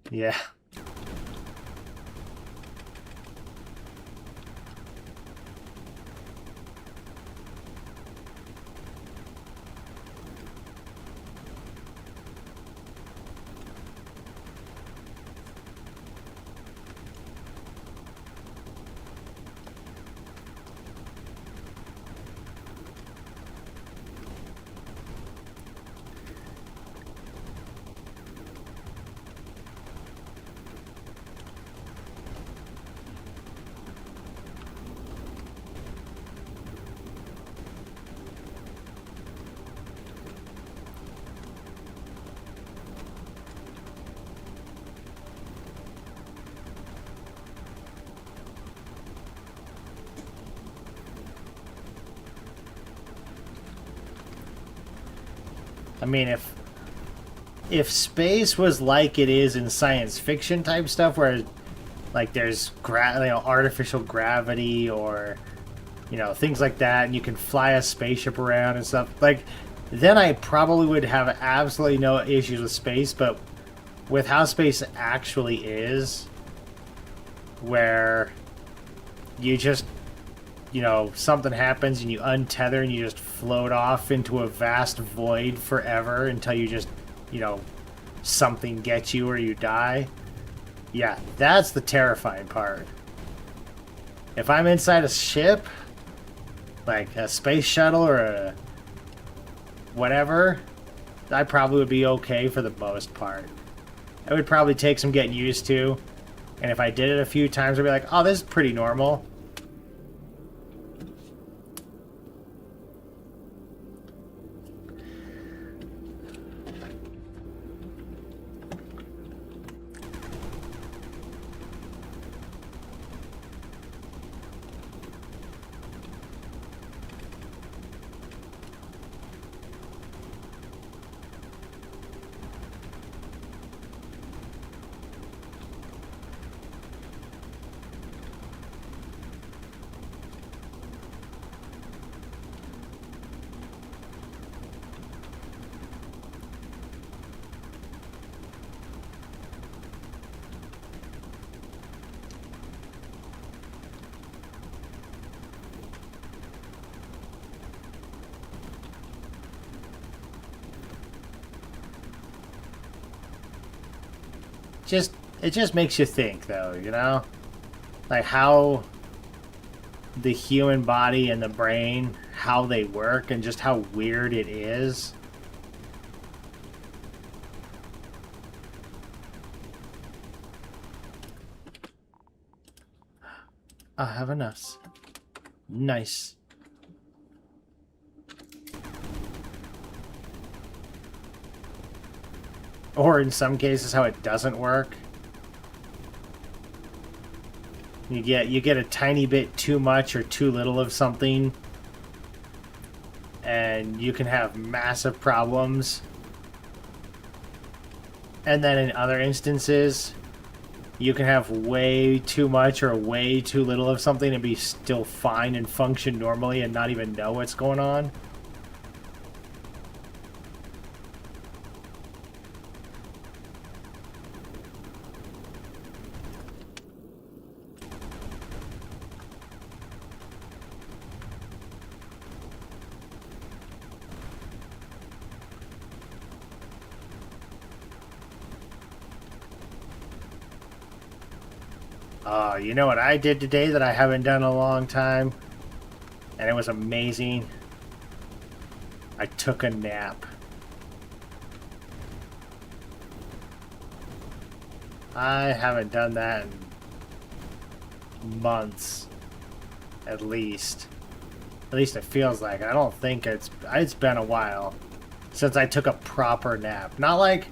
Yeah. I mean, if space was like it is in science fiction type stuff, where like there's artificial gravity or things like that, and you can fly a spaceship around and stuff, like then I probably would have absolutely no issues with space. But with how space actually is, where you just something happens and you untether and you just float off into a vast void forever until you just, something gets you or you die. Yeah, that's the terrifying part. If I'm inside a ship, like a space shuttle or a whatever, I probably would be okay for the most part. It would probably take some getting used to. And if I did it a few times, I'd be like, oh, this is pretty normal. It just makes you think, though, like how the human body and the brain, how they work, and just how weird it is. I have enough. Nice. Or in some cases, how it doesn't work. You get a tiny bit too much or too little of something, and you can have massive problems. And then in other instances, you can have way too much or way too little of something and be still fine and function normally and not even know what's going on. You know what I did today that I haven't done in a long time? And it was amazing. I took a nap. I haven't done that in months, at least. At least it feels like. I don't think it's been a while since I took a proper nap. Not like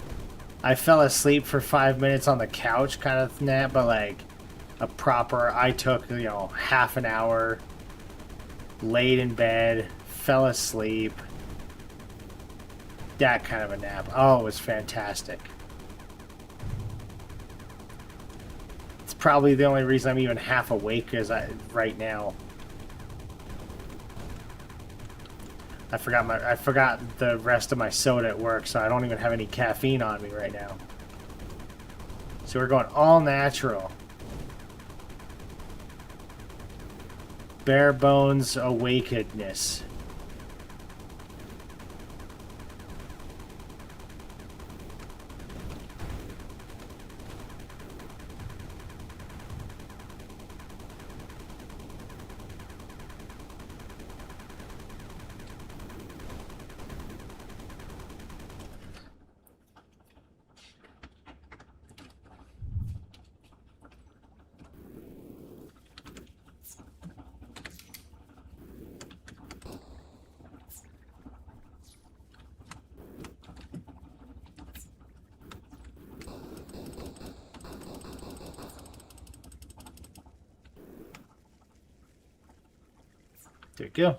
I fell asleep for 5 minutes on the couch kind of nap, but like a proper, I took, you know, half an hour, laid in bed, fell asleep. That kind of a nap. Oh, it was fantastic. It's probably the only reason I'm even half awake right now. I forgot the rest of my soda at work, so I don't even have any caffeine on me right now. So we're going all natural. Bare bones awakenedness. There you go.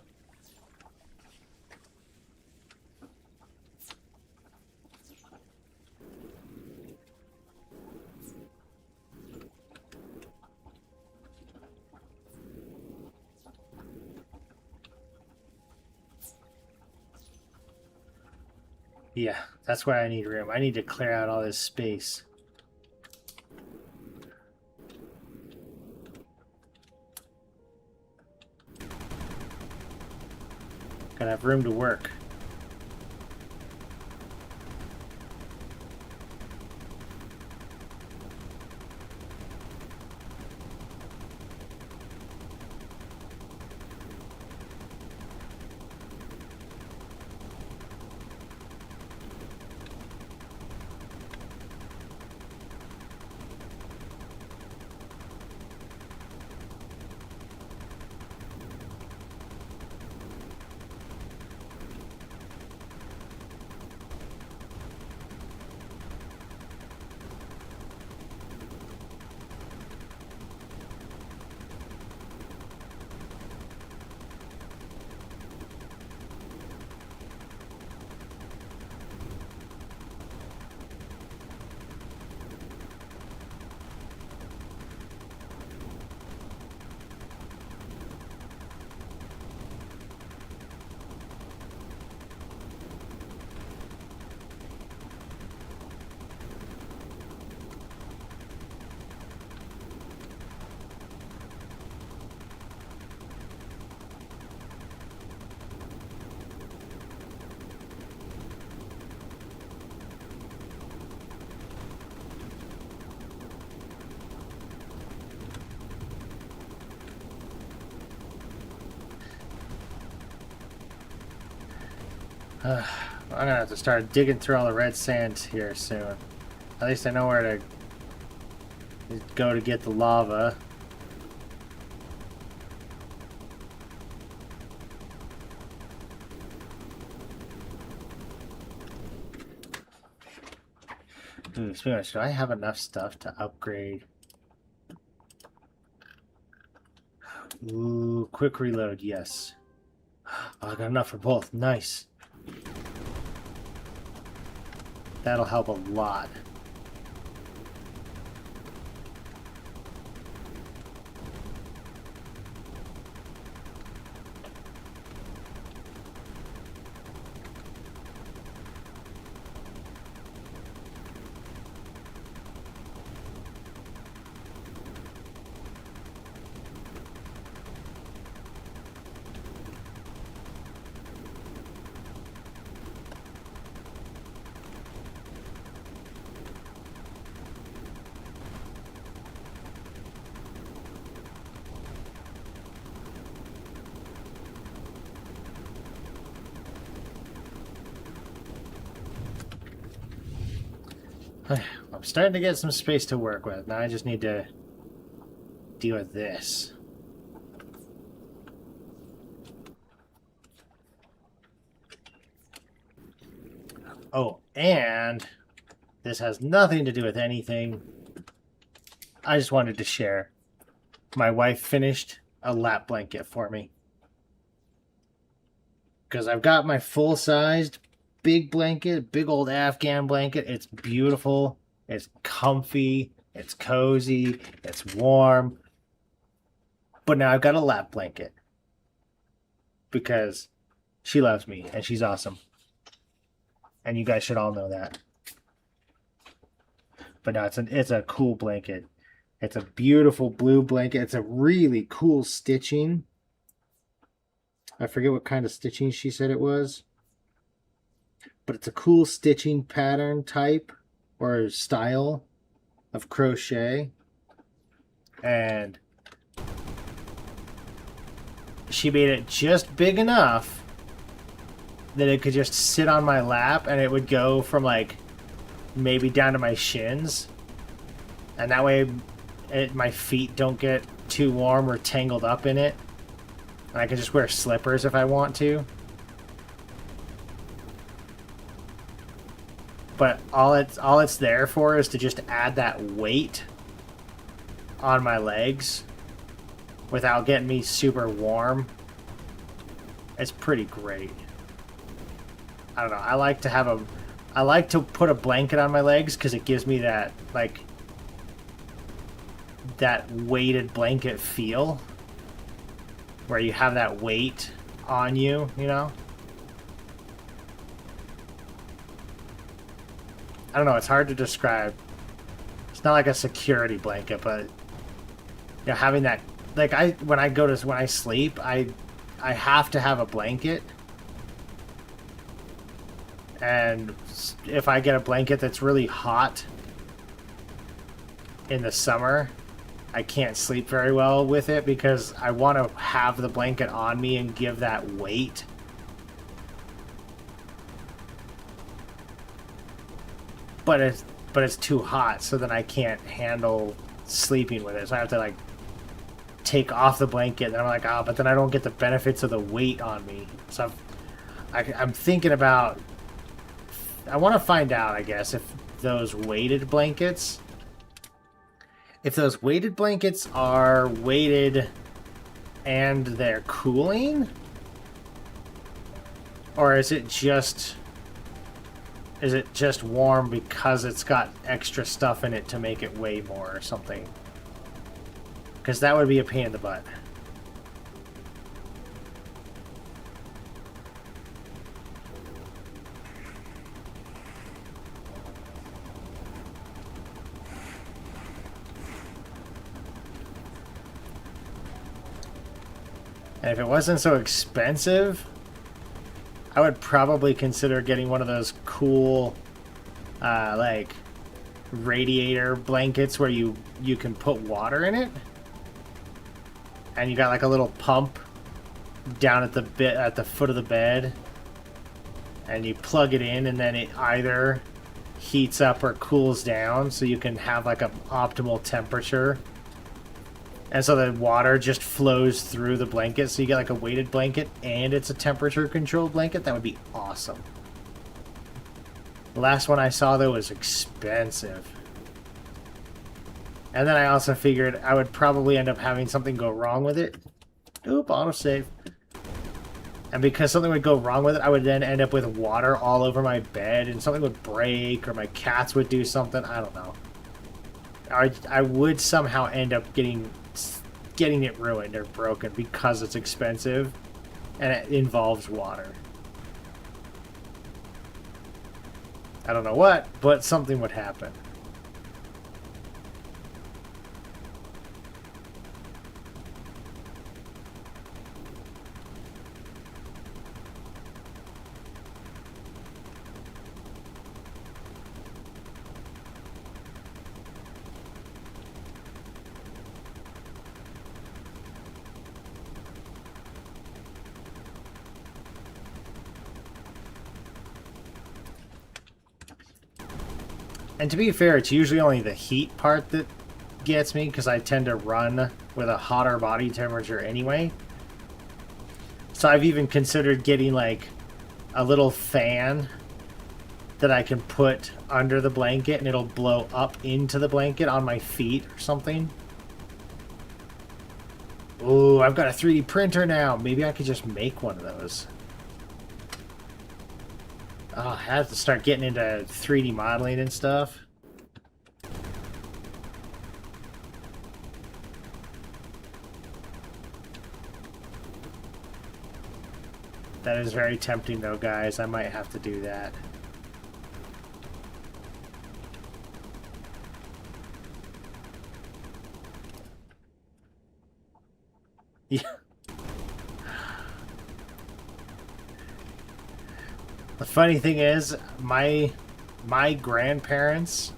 Yeah, that's why I need room. I need to clear out all this space. Gotta have room to work. I'm gonna have to start digging through all the red sand here soon. At least I know where to go to get the lava. Ooh, speaking of, do I have enough stuff to upgrade? Ooh, quick reload, yes. Oh, I got enough for both. Nice. That'll help a lot. I'm starting to get some space to work with. Now I just need to deal with this. Oh, and this has nothing to do with anything. I just wanted to share. My wife finished a lap blanket for me. Because I've got my full-sized big blanket, big old Afghan blanket. It's beautiful. It's comfy. It's cozy. It's warm. But now I've got a lap blanket. Because she loves me and she's awesome. And you guys should all know that. But no, it's a cool blanket. It's a beautiful blue blanket. It's a really cool stitching. I forget what kind of stitching she said it was. But it's a cool stitching pattern type or style of crochet. And she made it just big enough that it could just sit on my lap and it would go from like maybe down to my shins. And that way my feet don't get too warm or tangled up in it. And I can just wear slippers if I want to. But all it's there for is to just add that weight on my legs without getting me super warm. It's pretty great. I don't know. I like to put a blanket on my legs because it gives me that like that weighted blanket feel where you have that weight on you, you know? I don't know, it's hard to describe. It's not like a security blanket, but you know, having that like when I sleep, I have to have a blanket. And if I get a blanket that's really hot in the summer, I can't sleep very well with it because I want to have the blanket on me and give that weight. But it's too hot, so then I can't handle sleeping with it. So I have to like take off the blanket, and I'm like, oh, but then I don't get the benefits of the weight on me. So I'm thinking about. I want to find out, I guess, if those weighted blankets are weighted and they're cooling, or is it just warm because it's got extra stuff in it to make it weigh more or something? Because that would be a pain in the butt. And if it wasn't so expensive, I would probably consider getting one of those cool, like, radiator blankets where you can put water in it. And you got like a little pump down at the foot of the bed. And you plug it in and then it either heats up or cools down so you can have like an optimal temperature. And so the water just flows through the blanket, so you get like a weighted blanket and it's a temperature controlled blanket. That would be awesome. The last one I saw though was expensive. And then I also figured I would probably end up having something go wrong with it. Oop, autosave. And because something would go wrong with it, I would then end up with water all over my bed and something would break or my cats would do something. I don't know. I would somehow end up getting it ruined or broken because it's expensive and it involves water. I don't know what, but something would happen. And to be fair, it's usually only the heat part that gets me, because I tend to run with a hotter body temperature anyway. So I've even considered getting like a little fan that I can put under the blanket and it'll blow up into the blanket on my feet or something. Ooh, I've got a 3D printer now. Maybe I could just make one of those. Oh, I have to start getting into 3D modeling and stuff. That is very tempting though, guys. I might have to do that. Yeah. The funny thing is, my grandparents,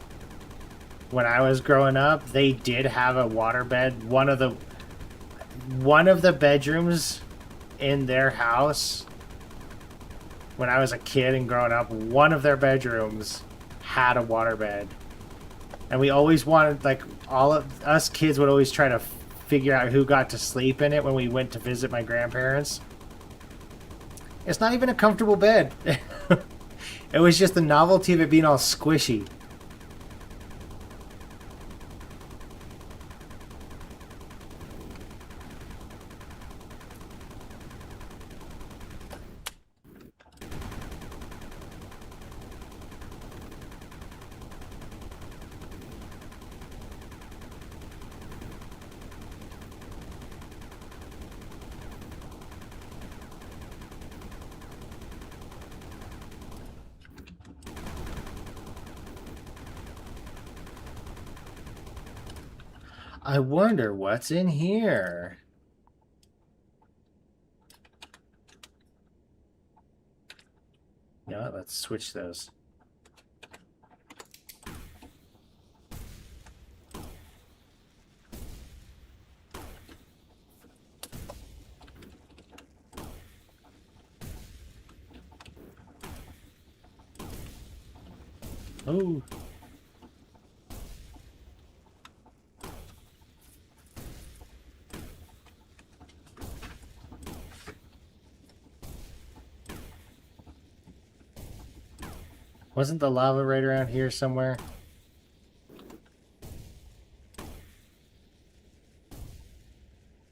when I was growing up, they did have a waterbed. One of the bedrooms in their house, when I was a kid and growing up, one of their bedrooms had a waterbed. And we always wanted, like, all of us kids would always try to figure out who got to sleep in it when we went to visit my grandparents. It's not even a comfortable bed. It was just the novelty of it being all squishy. I wonder what's in here. You know what? Let's switch those. Oh. Wasn't the lava right around here somewhere?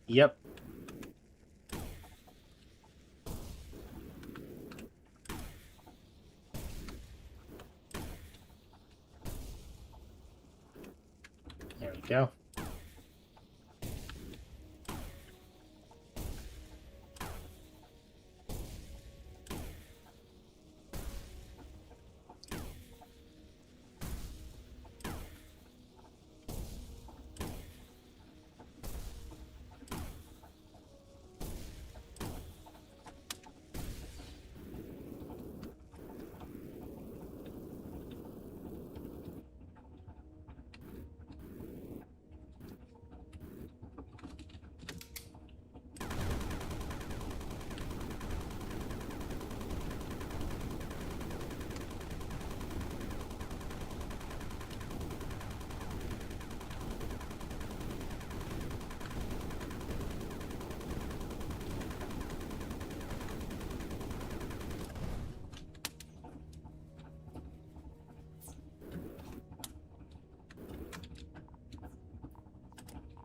Yep. There we go.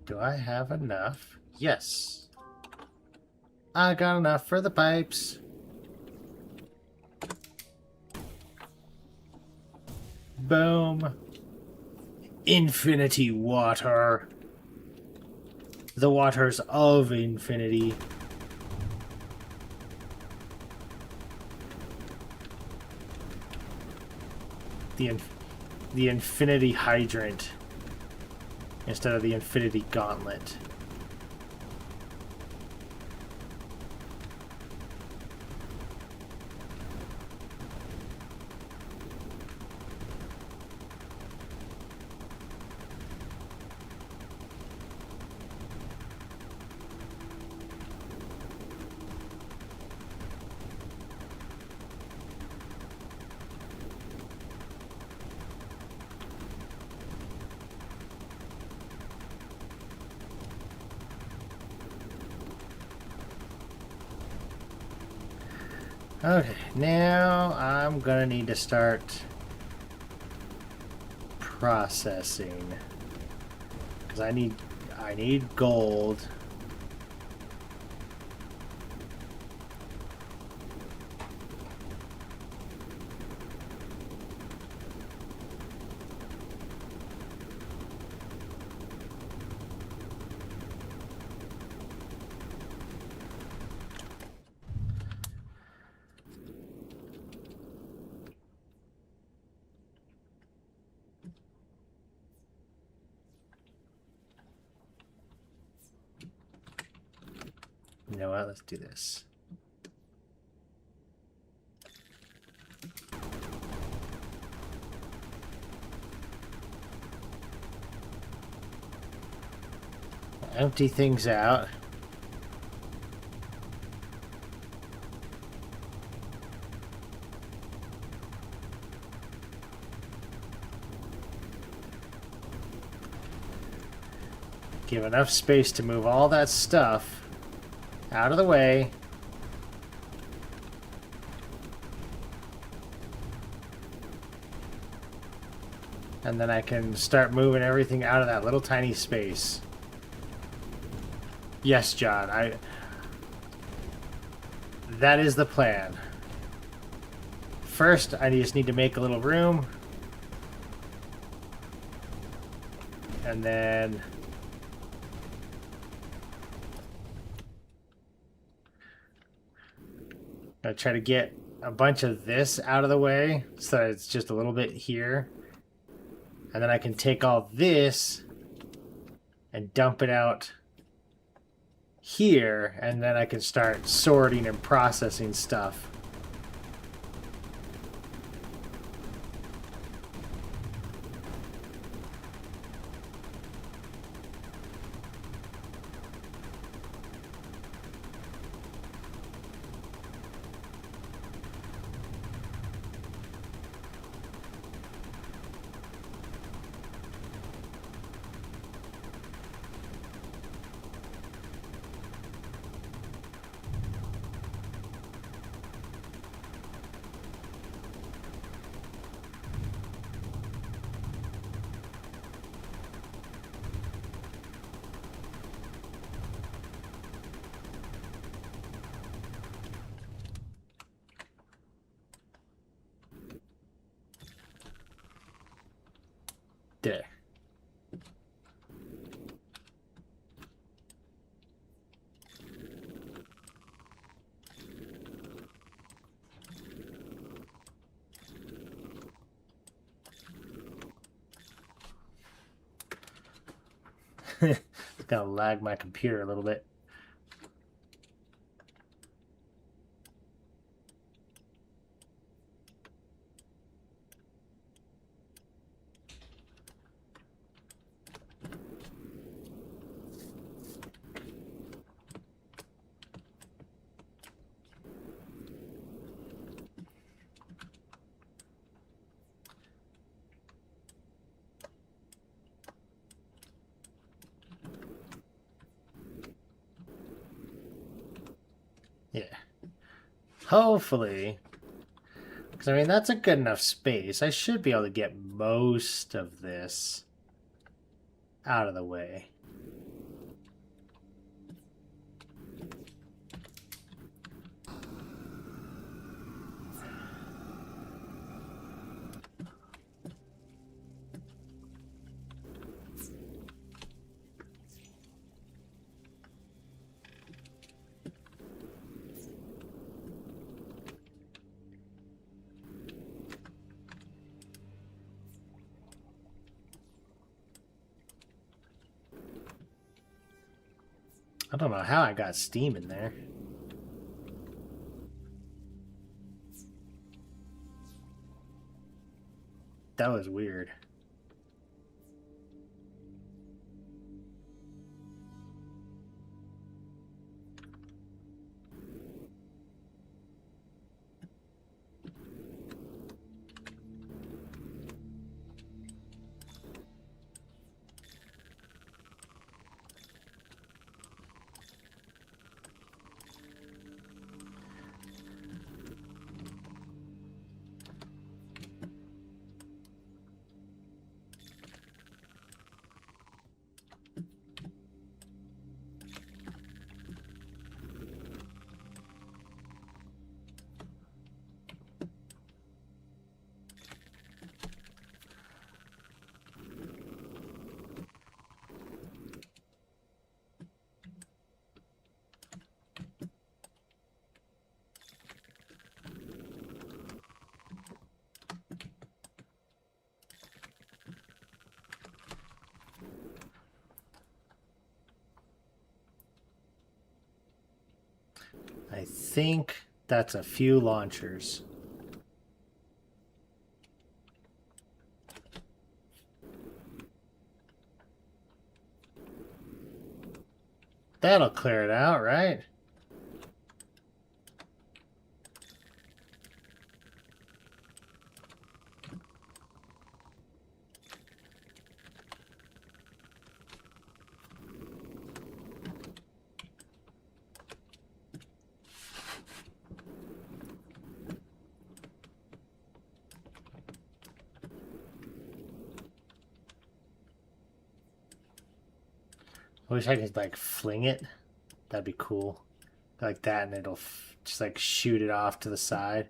Do I have enough? Yes. I got enough for the pipes. Boom. Infinity water. The waters of infinity. The infinity hydrant instead of the infinity gauntlet. Okay, now I'm gonna need to start processing. Because I need gold. You know what? Let's do this. Empty things out. Give enough space to move all that stuff out of the way. And then I can start moving everything out of that little tiny space. Yes, John, that is the plan. First, I just need to make a little room. And then I try to get a bunch of this out of the way so that it's just a little bit here. And then I can take all this and dump it out here, and then I can start sorting and processing stuff. There. It's gonna lag my computer a little bit. Yeah. Hopefully. Because, I mean, that's a good enough space. I should be able to get most of this out of the way. I don't know how I got Steam in there. That was weird. I think that's a few launchers. That'll clear it out, right? I wish I could like fling it. That'd be cool. Like that, and it'll just like shoot it off to the side.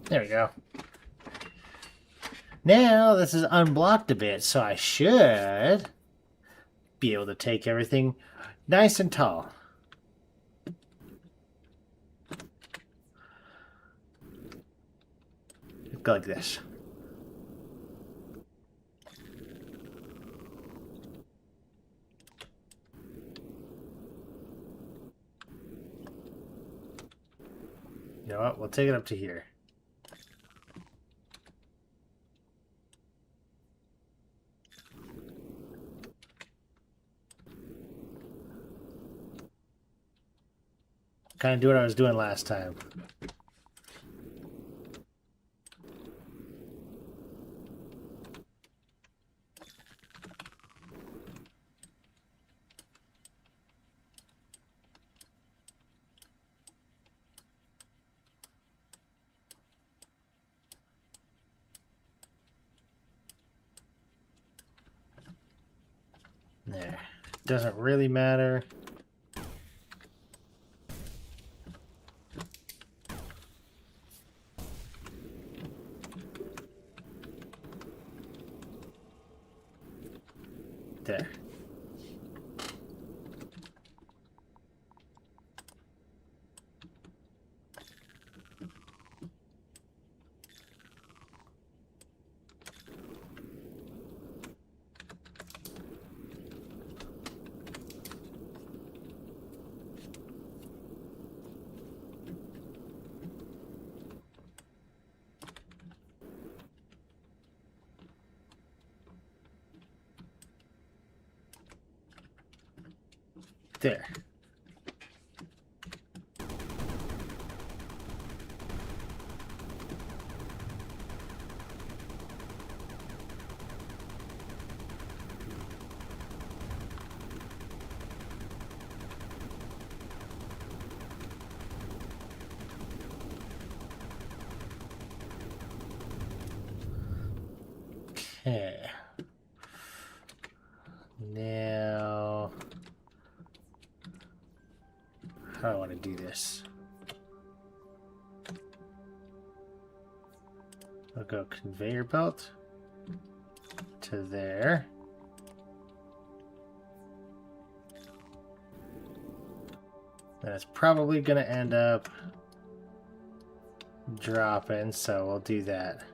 There we go. Now this is unblocked a bit, so I should be able to take everything nice and tall. Go like this. You know what? We'll take it up to here. Kind of do what I was doing last time. There. Doesn't really matter. There. There. Okay. Now, how do I want to do this? I'll go conveyor belt to there. And it's probably going to end up dropping, so we'll do that.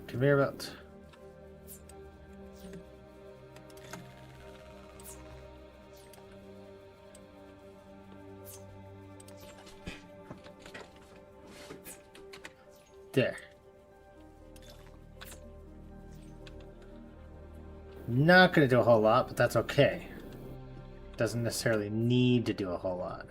Conveyor belt. There. Not going to do a whole lot, but that's okay. Doesn't necessarily need to do a whole lot.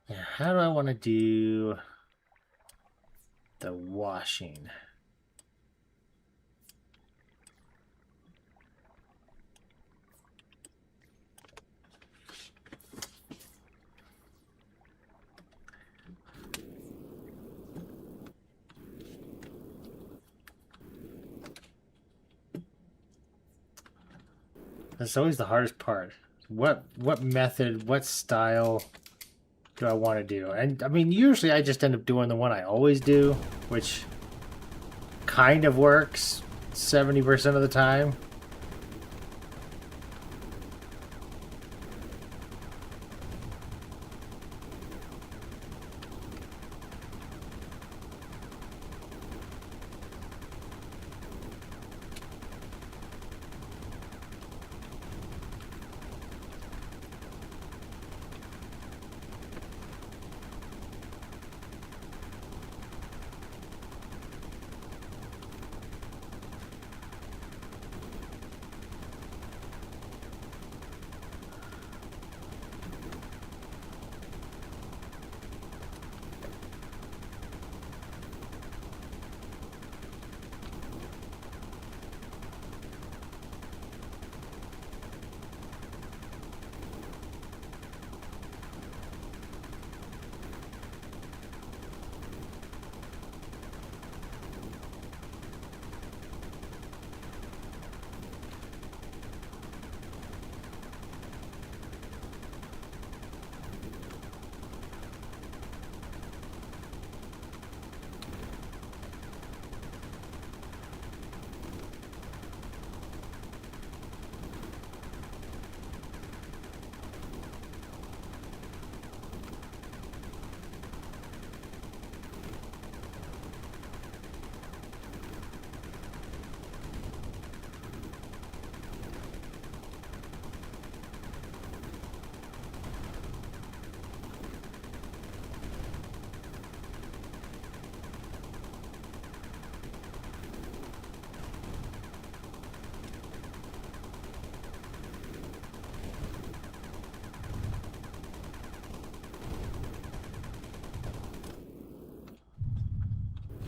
Now, how do I want to do the washing? That's always the hardest part. What method, what style do I want to do? And I mean, usually I just end up doing the one I always do, which kind of works 70% of the time.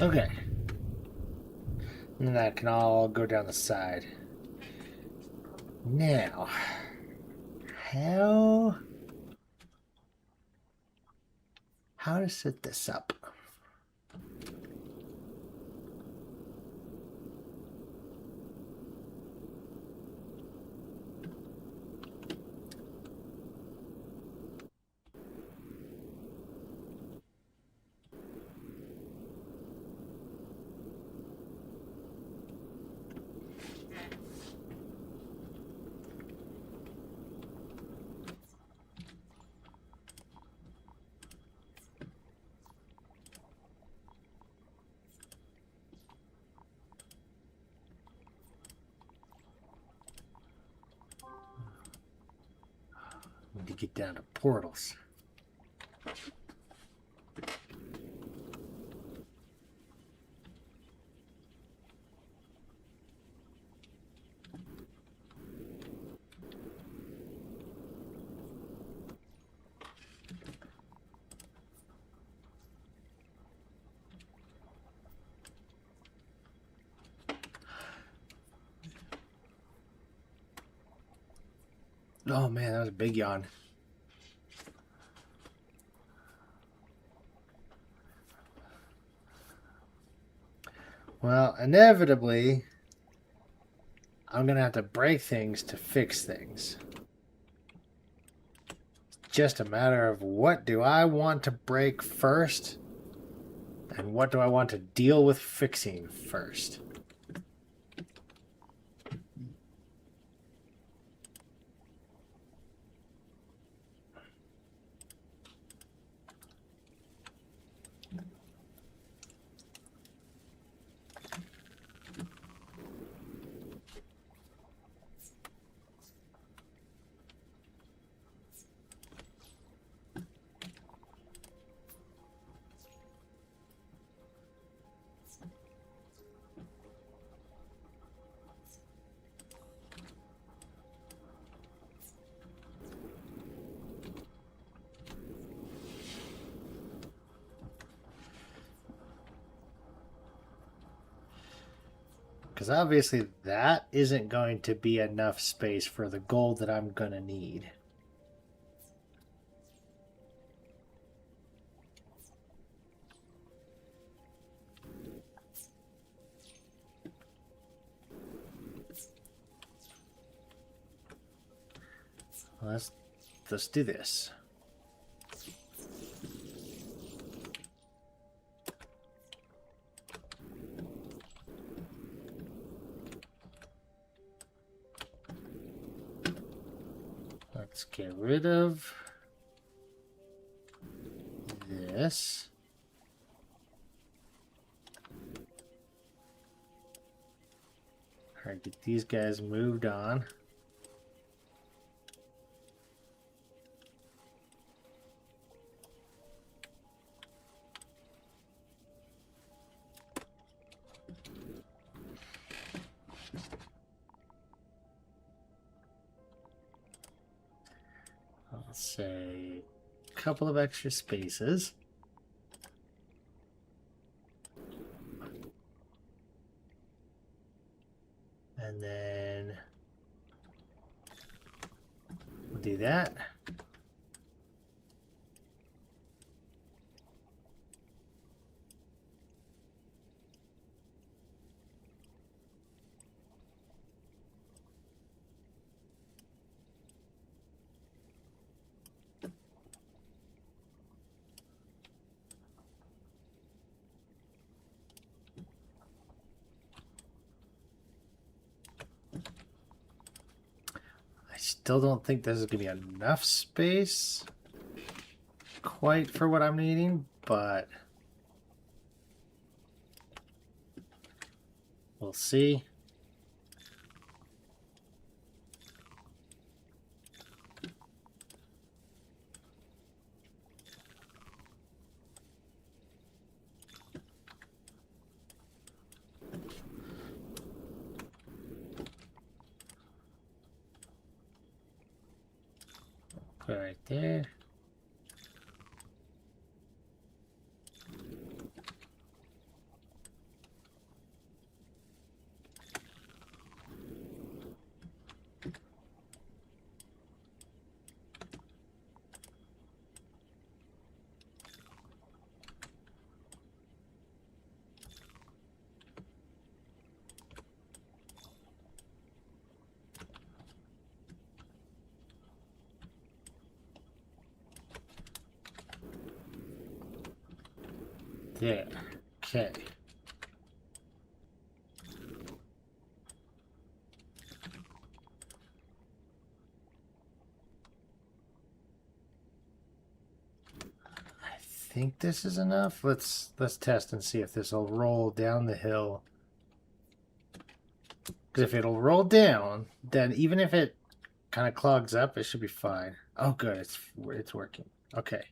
Okay. And then that can all go down the side. Now, how to set this up? Need to get down to portals. Oh man, that was a big yawn. Well, inevitably, I'm going to have to break things to fix things. just a matter of what do I want to break first and what do I want to deal with fixing first. Because obviously that isn't going to be enough space for the gold that I'm going to need. Let's do this. Let's get rid of this. All right, get these guys moved on. I'll say a couple of extra spaces. And then we'll do that. Still don't think this is going to be enough space quite for what I'm needing, but we'll see. Put it right there. There. Okay. I think this is enough. Let's test and see if this will roll down the hill. Because if it'll roll down, then even if it kind of clogs up, it should be fine. Oh, good. It's working. Okay.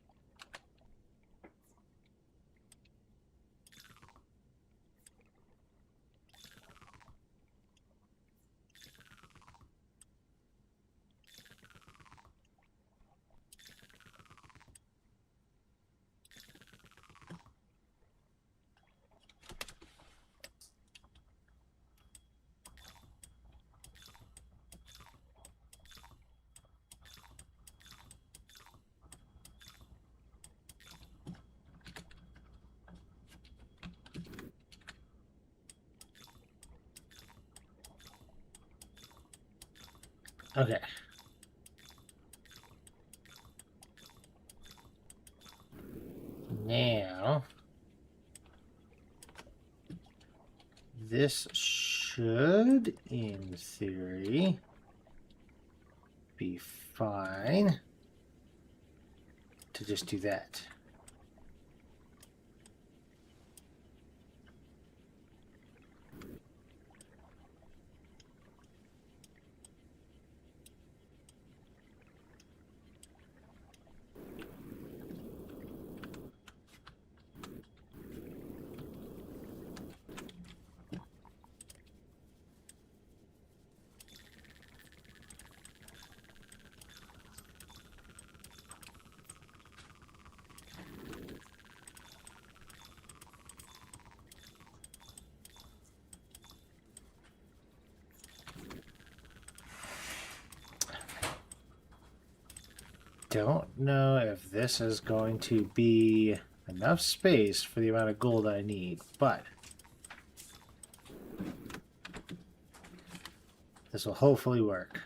Okay. Now, this should, in theory, be fine to just do that. Don't know if this is going to be enough space for the amount of gold I need, but this will hopefully work.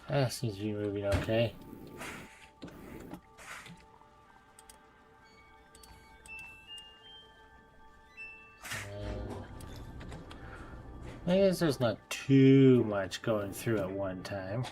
That seems to be moving okay. I guess there's not too much going through at one time.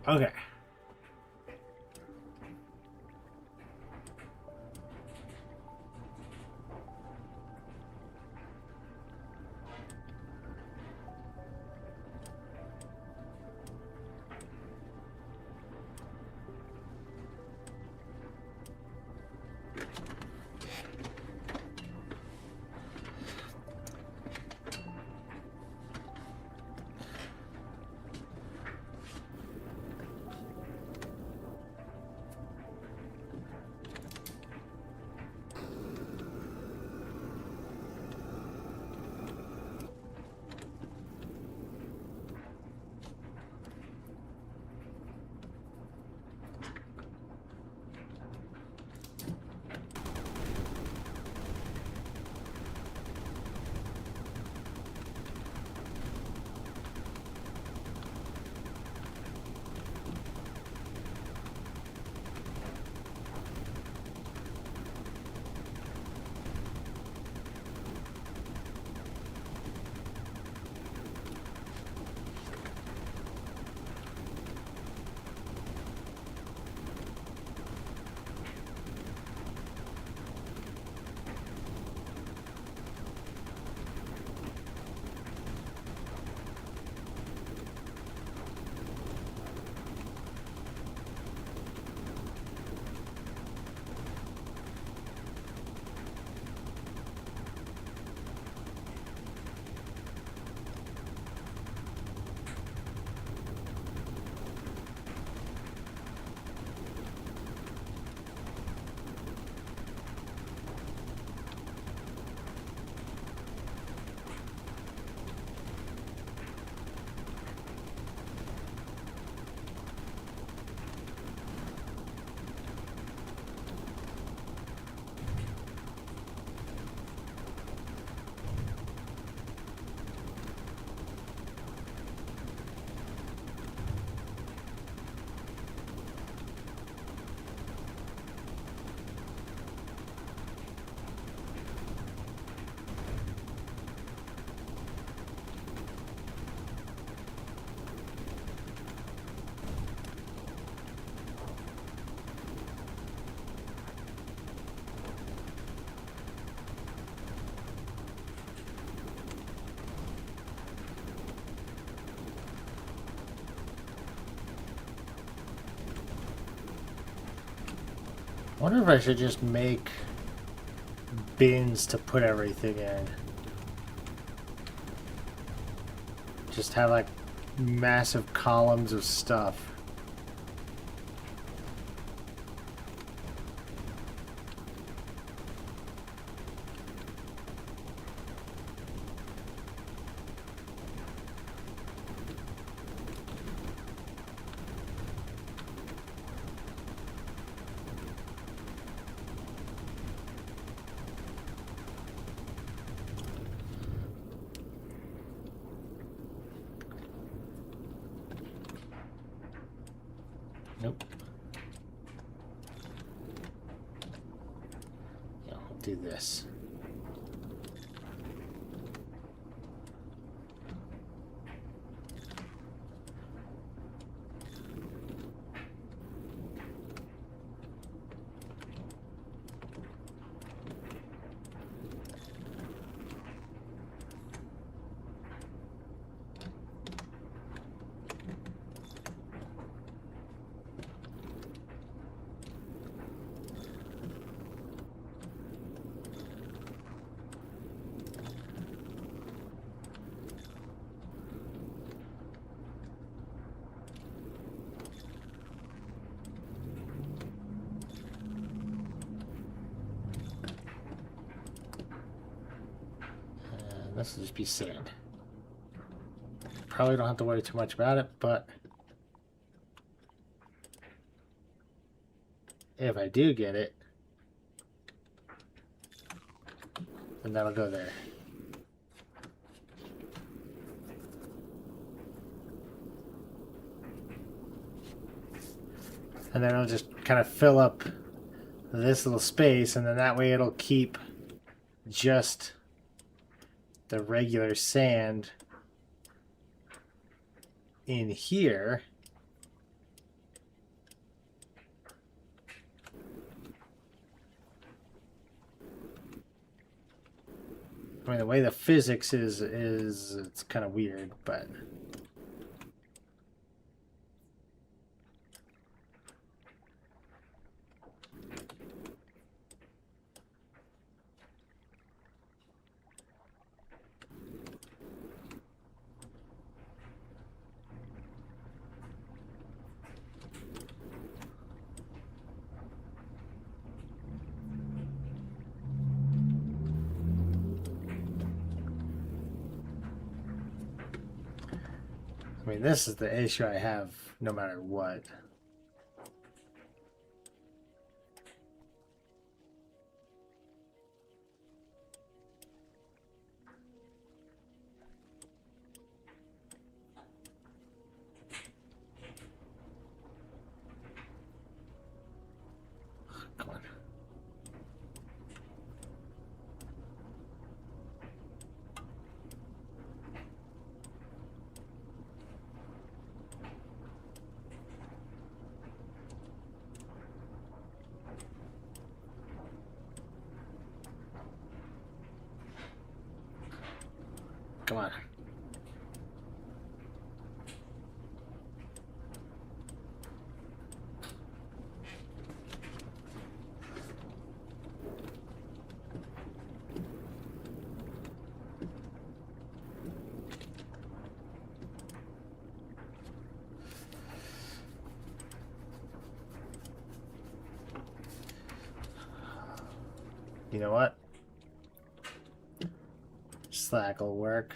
Okay. I wonder if I should just make bins to put everything in. Just have like massive columns of stuff. Nope. Yeah, I'll do this. This will just be sand. Probably don't have to worry too much about it, but if I do get it, then that'll go there. And then I'll just kind of fill up this little space, and then that way it'll keep just the regular sand in here. I mean, the way the physics is it's kind of weird, but I mean, this is the issue I have no matter what. Come on. Come on. You know what? Slack will work.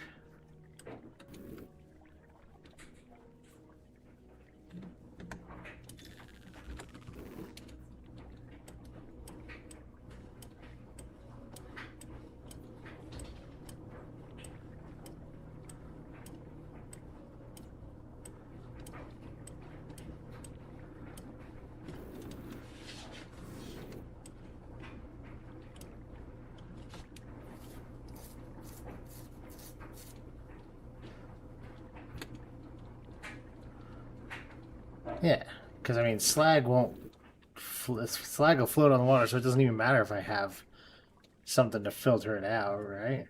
Yeah, because I mean, slag won't. Slag will float on the water, so it doesn't even matter if I have something to filter it out, right?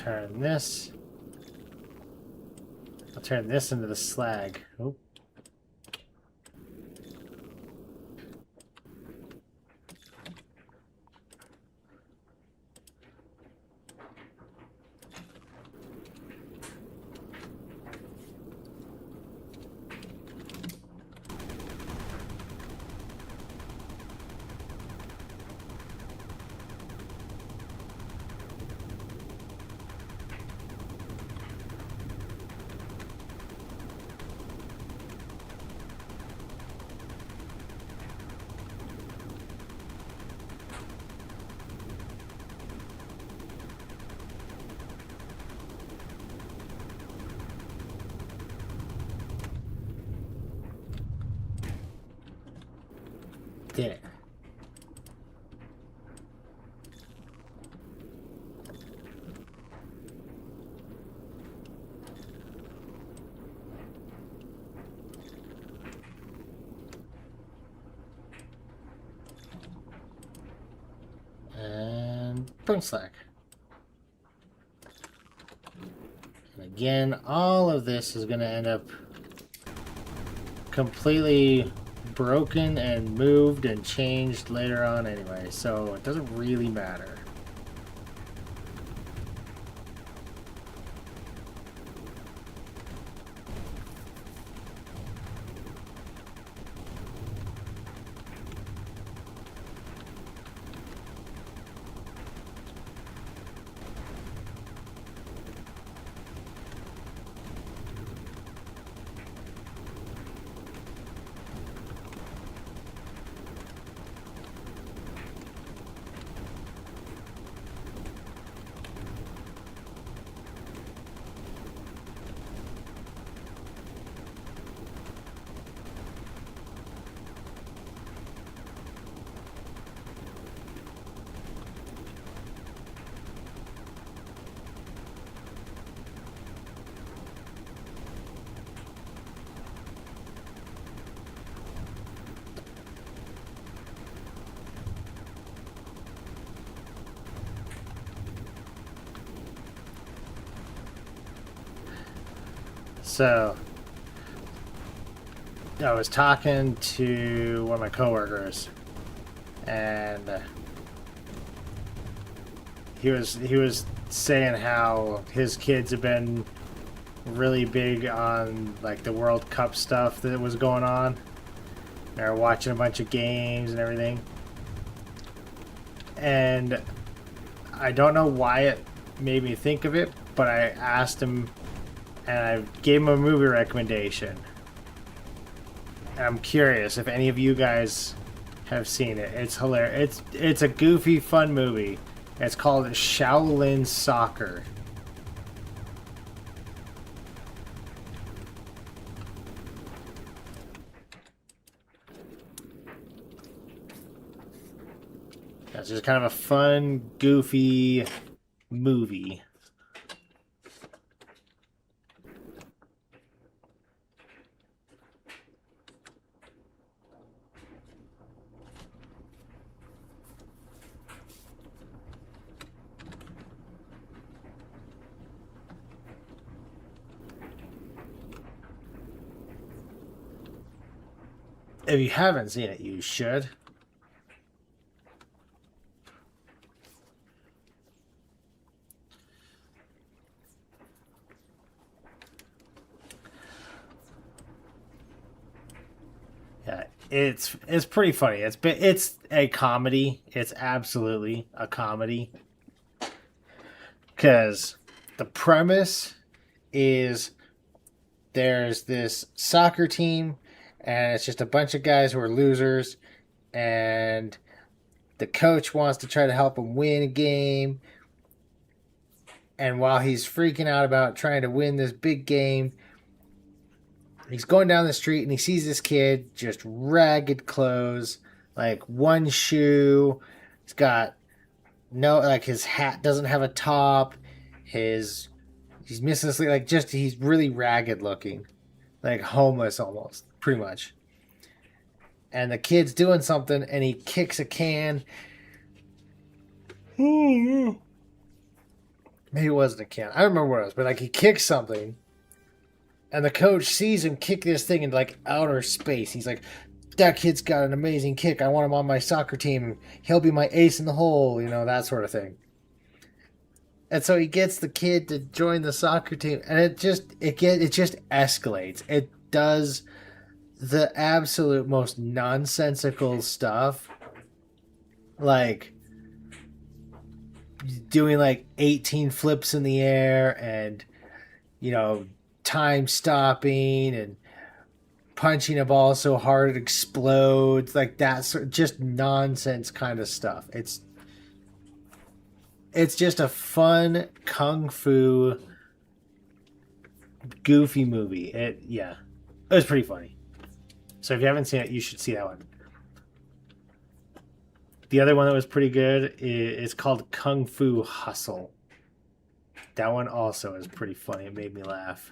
turn this. I'll turn this into the slag. Oop. Did it. And boom slack. And again, all of this is going to end up completely broken and moved and changed later on anyway, so it doesn't really matter. So, I was talking to one of my coworkers, and he was saying how his kids have been really big on like the World Cup stuff that was going on. They're watching a bunch of games and everything, and I don't know why it made me think of it, but I asked him. And I gave him a movie recommendation. And I'm curious if any of you guys have seen it. It's hilarious. It's a goofy, fun movie. It's called Shaolin Soccer. It's just kind of a fun, goofy movie. If you haven't seen it, you should. Yeah, it's pretty funny. It's a comedy. It's absolutely a comedy. Because the premise is there's this soccer team, and it's just a bunch of guys who are losers, and the coach wants to try to help them win a game. And while he's freaking out about trying to win this big game, he's going down the street and he sees this kid, just ragged clothes, like one shoe. He's got no, like his hat doesn't have a top. He's missing this, like just he's really ragged looking, like homeless almost, pretty much. And the kid's doing something, and he kicks a can. Maybe it wasn't a can. I don't remember what it was, but like he kicks something, and the coach sees him kick this thing into like outer space. He's like, "That kid's got an amazing kick. I want him on my soccer team. He'll be my ace in the hole." You know, that sort of thing. And so he gets the kid to join the soccer team, and it just escalates. It does the absolute most nonsensical stuff, like doing like 18 flips in the air and you know time stopping and punching a ball so hard it explodes, like that sort, just nonsense kind of stuff. It's just a fun kung fu goofy movie. It was pretty funny. So if you haven't seen it, you should see that one. The other one that was pretty good is called Kung Fu Hustle. That one also is pretty funny. It made me laugh.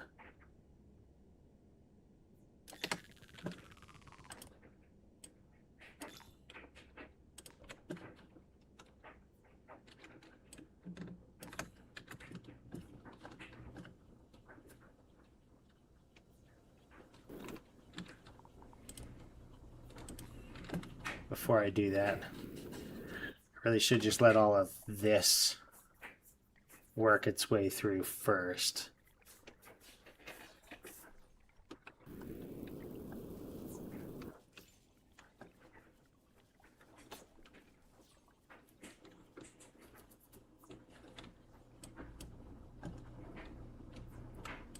Before I do that, I really should just let all of this work its way through first.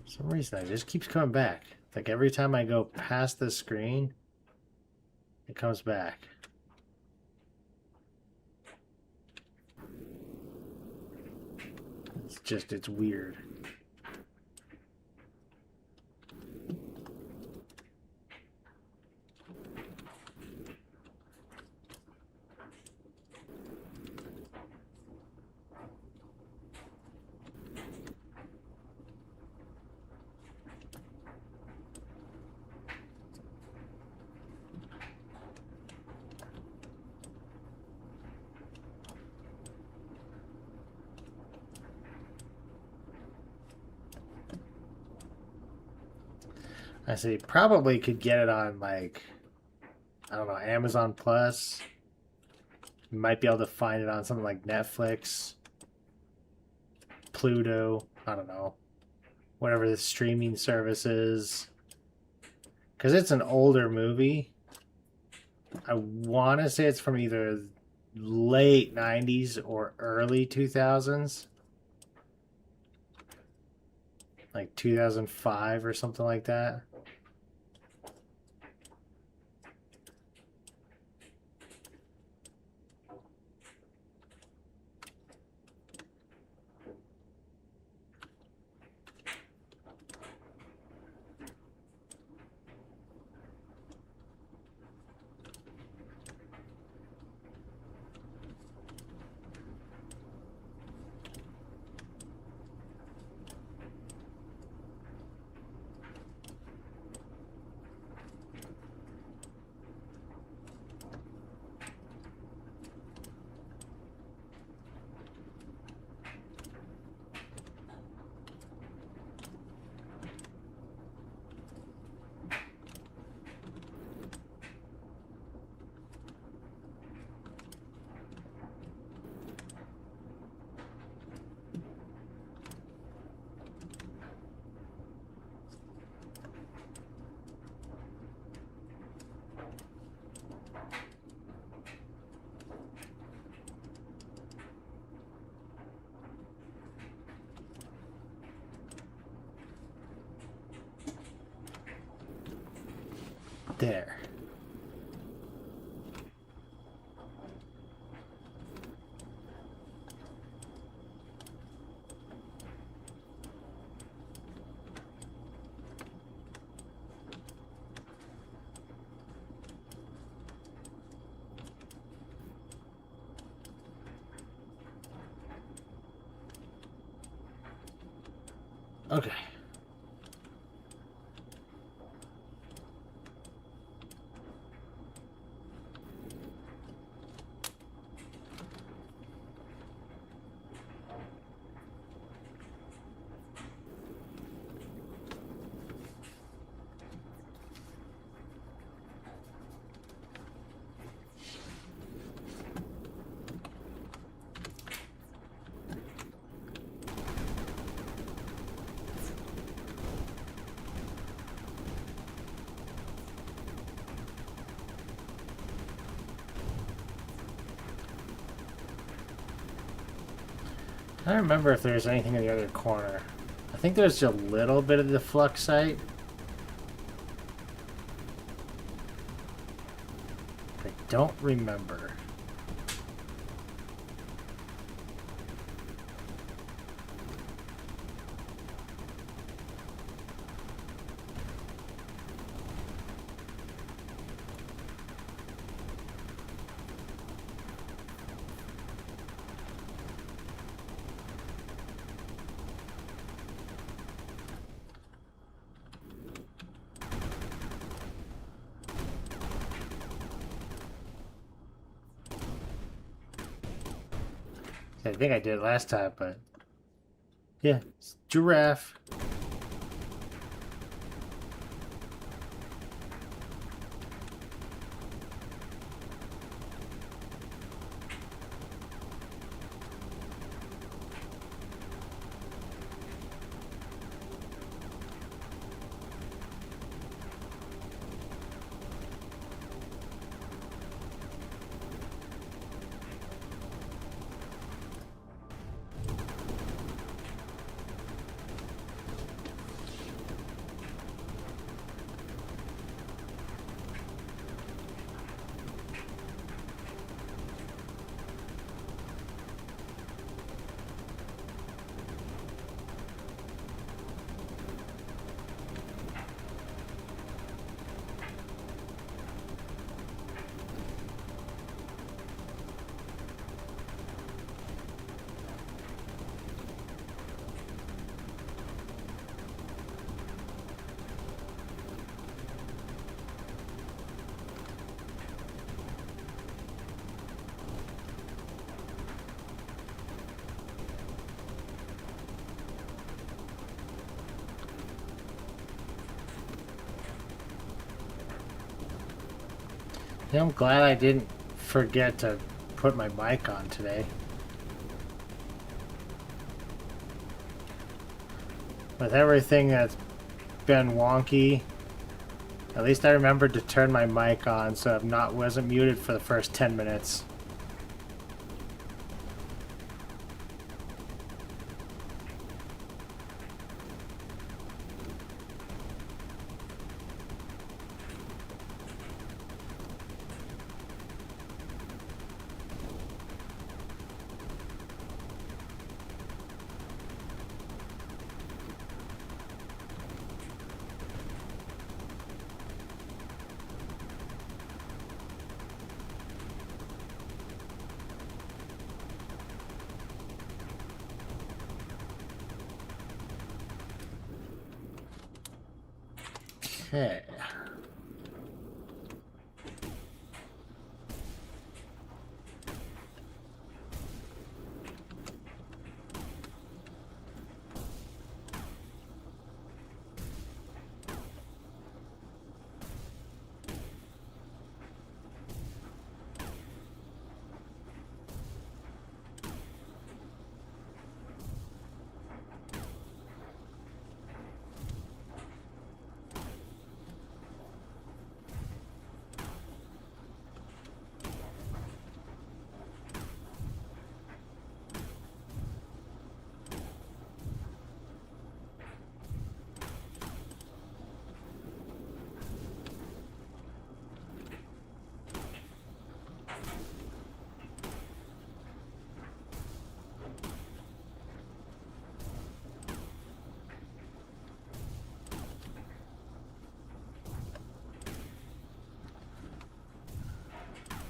For some reason, it just keeps coming back. Like every time I go past the screen, it comes back. It's weird. I say probably could get it on like, I don't know, Amazon Plus. You might be able to find it on something like Netflix, Pluto, I don't know, whatever the streaming service is. Because it's an older movie. I want to say it's from either late 90s or early 2000s. Like 2005 or something like that. There. Okay. I don't remember if there's anything in the other corner. I think there's a little bit of the flux site. I don't remember. I think I did it last time, but yeah, it's giraffe. Yeah, I'm glad I didn't forget to put my mic on today. With everything that's been wonky, at least I remembered to turn my mic on so I wasn't muted for the first 10 minutes. Okay.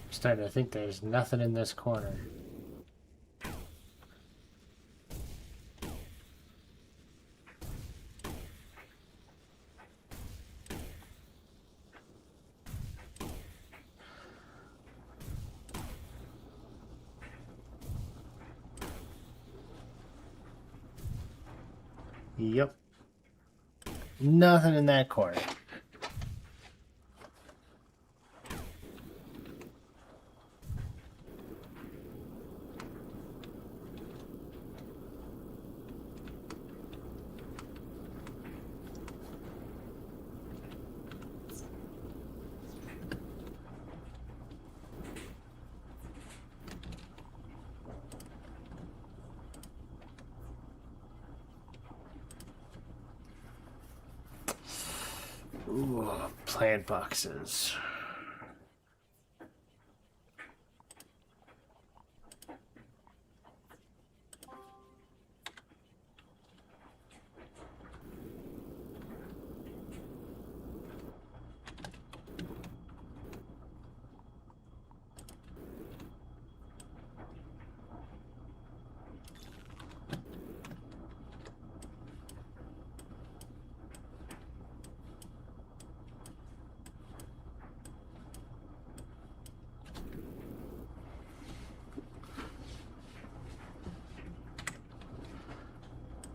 I'm starting to think there's nothing in this corner. Yep. Nothing in that corner. Ooh, plant boxes.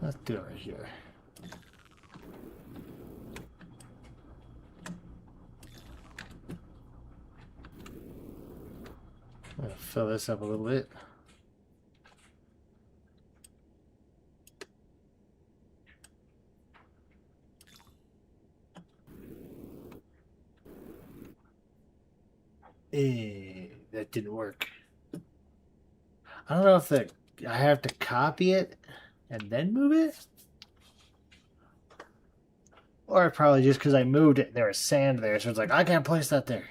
Let's do it right here. I'm gonna fill this up a little bit. That didn't work. I don't know if I have to copy it and then move it, or probably just because I moved it, there was sand there, so it's like I can't place that there.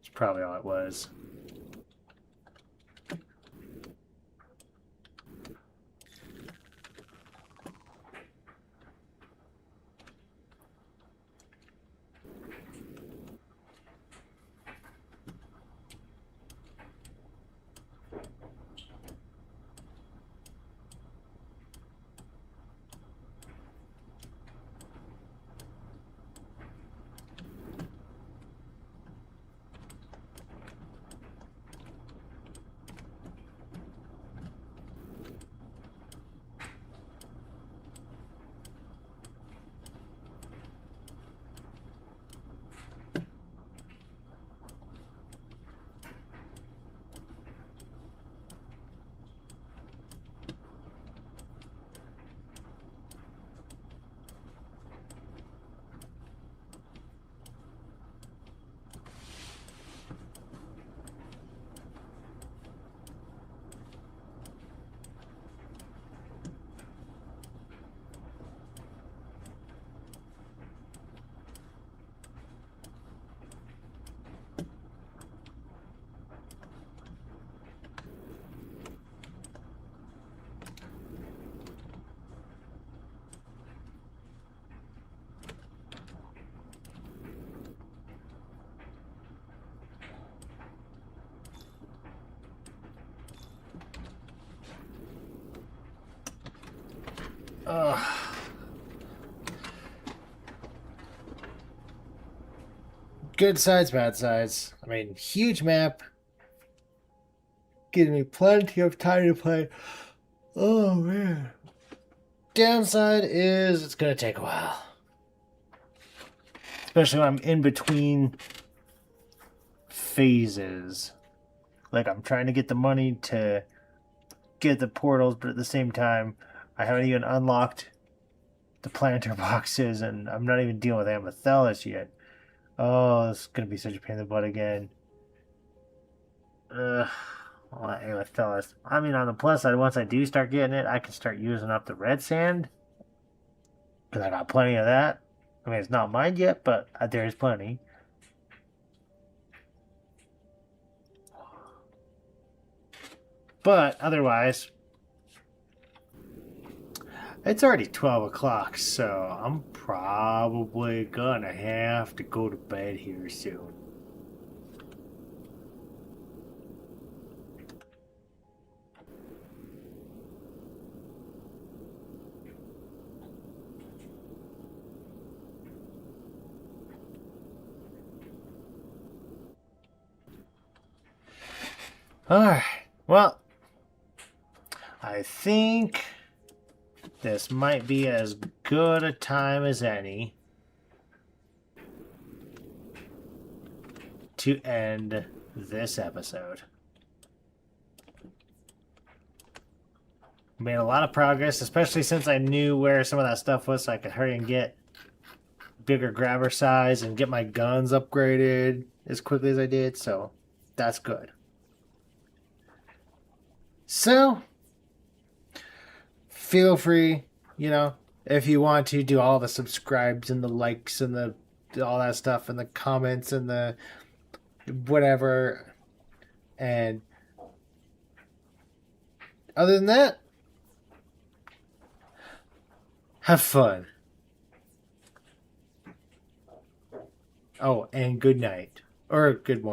It's probably all it was. Good sides, bad sides. I mean, huge map. Giving me plenty of time to play. Oh, man. Downside is it's going to take a while. Especially when I'm in between phases. Like, I'm trying to get the money to get the portals, but at the same time, I haven't even unlocked the planter boxes, and I'm not even dealing with Amethyst yet. Oh, this is going to be such a pain in the butt again. Ugh. Well, Amethyst. I mean, on the plus side, once I do start getting it, I can start using up the red sand. Because I got plenty of that. I mean, it's not mine yet, but there is plenty. But otherwise, it's already 12 o'clock, so I'm probably gonna have to go to bed here soon. Alright, well, I think this might be as good a time as any to end this episode. Made a lot of progress, especially since I knew where some of that stuff was, so I could hurry and get bigger grabber size and get my guns upgraded as quickly as I did, so that's good. So, feel free, if you want to do all the subscribes and the likes and the all that stuff and the comments and the whatever. And other than that, have fun. Oh, and good night. Or good morning.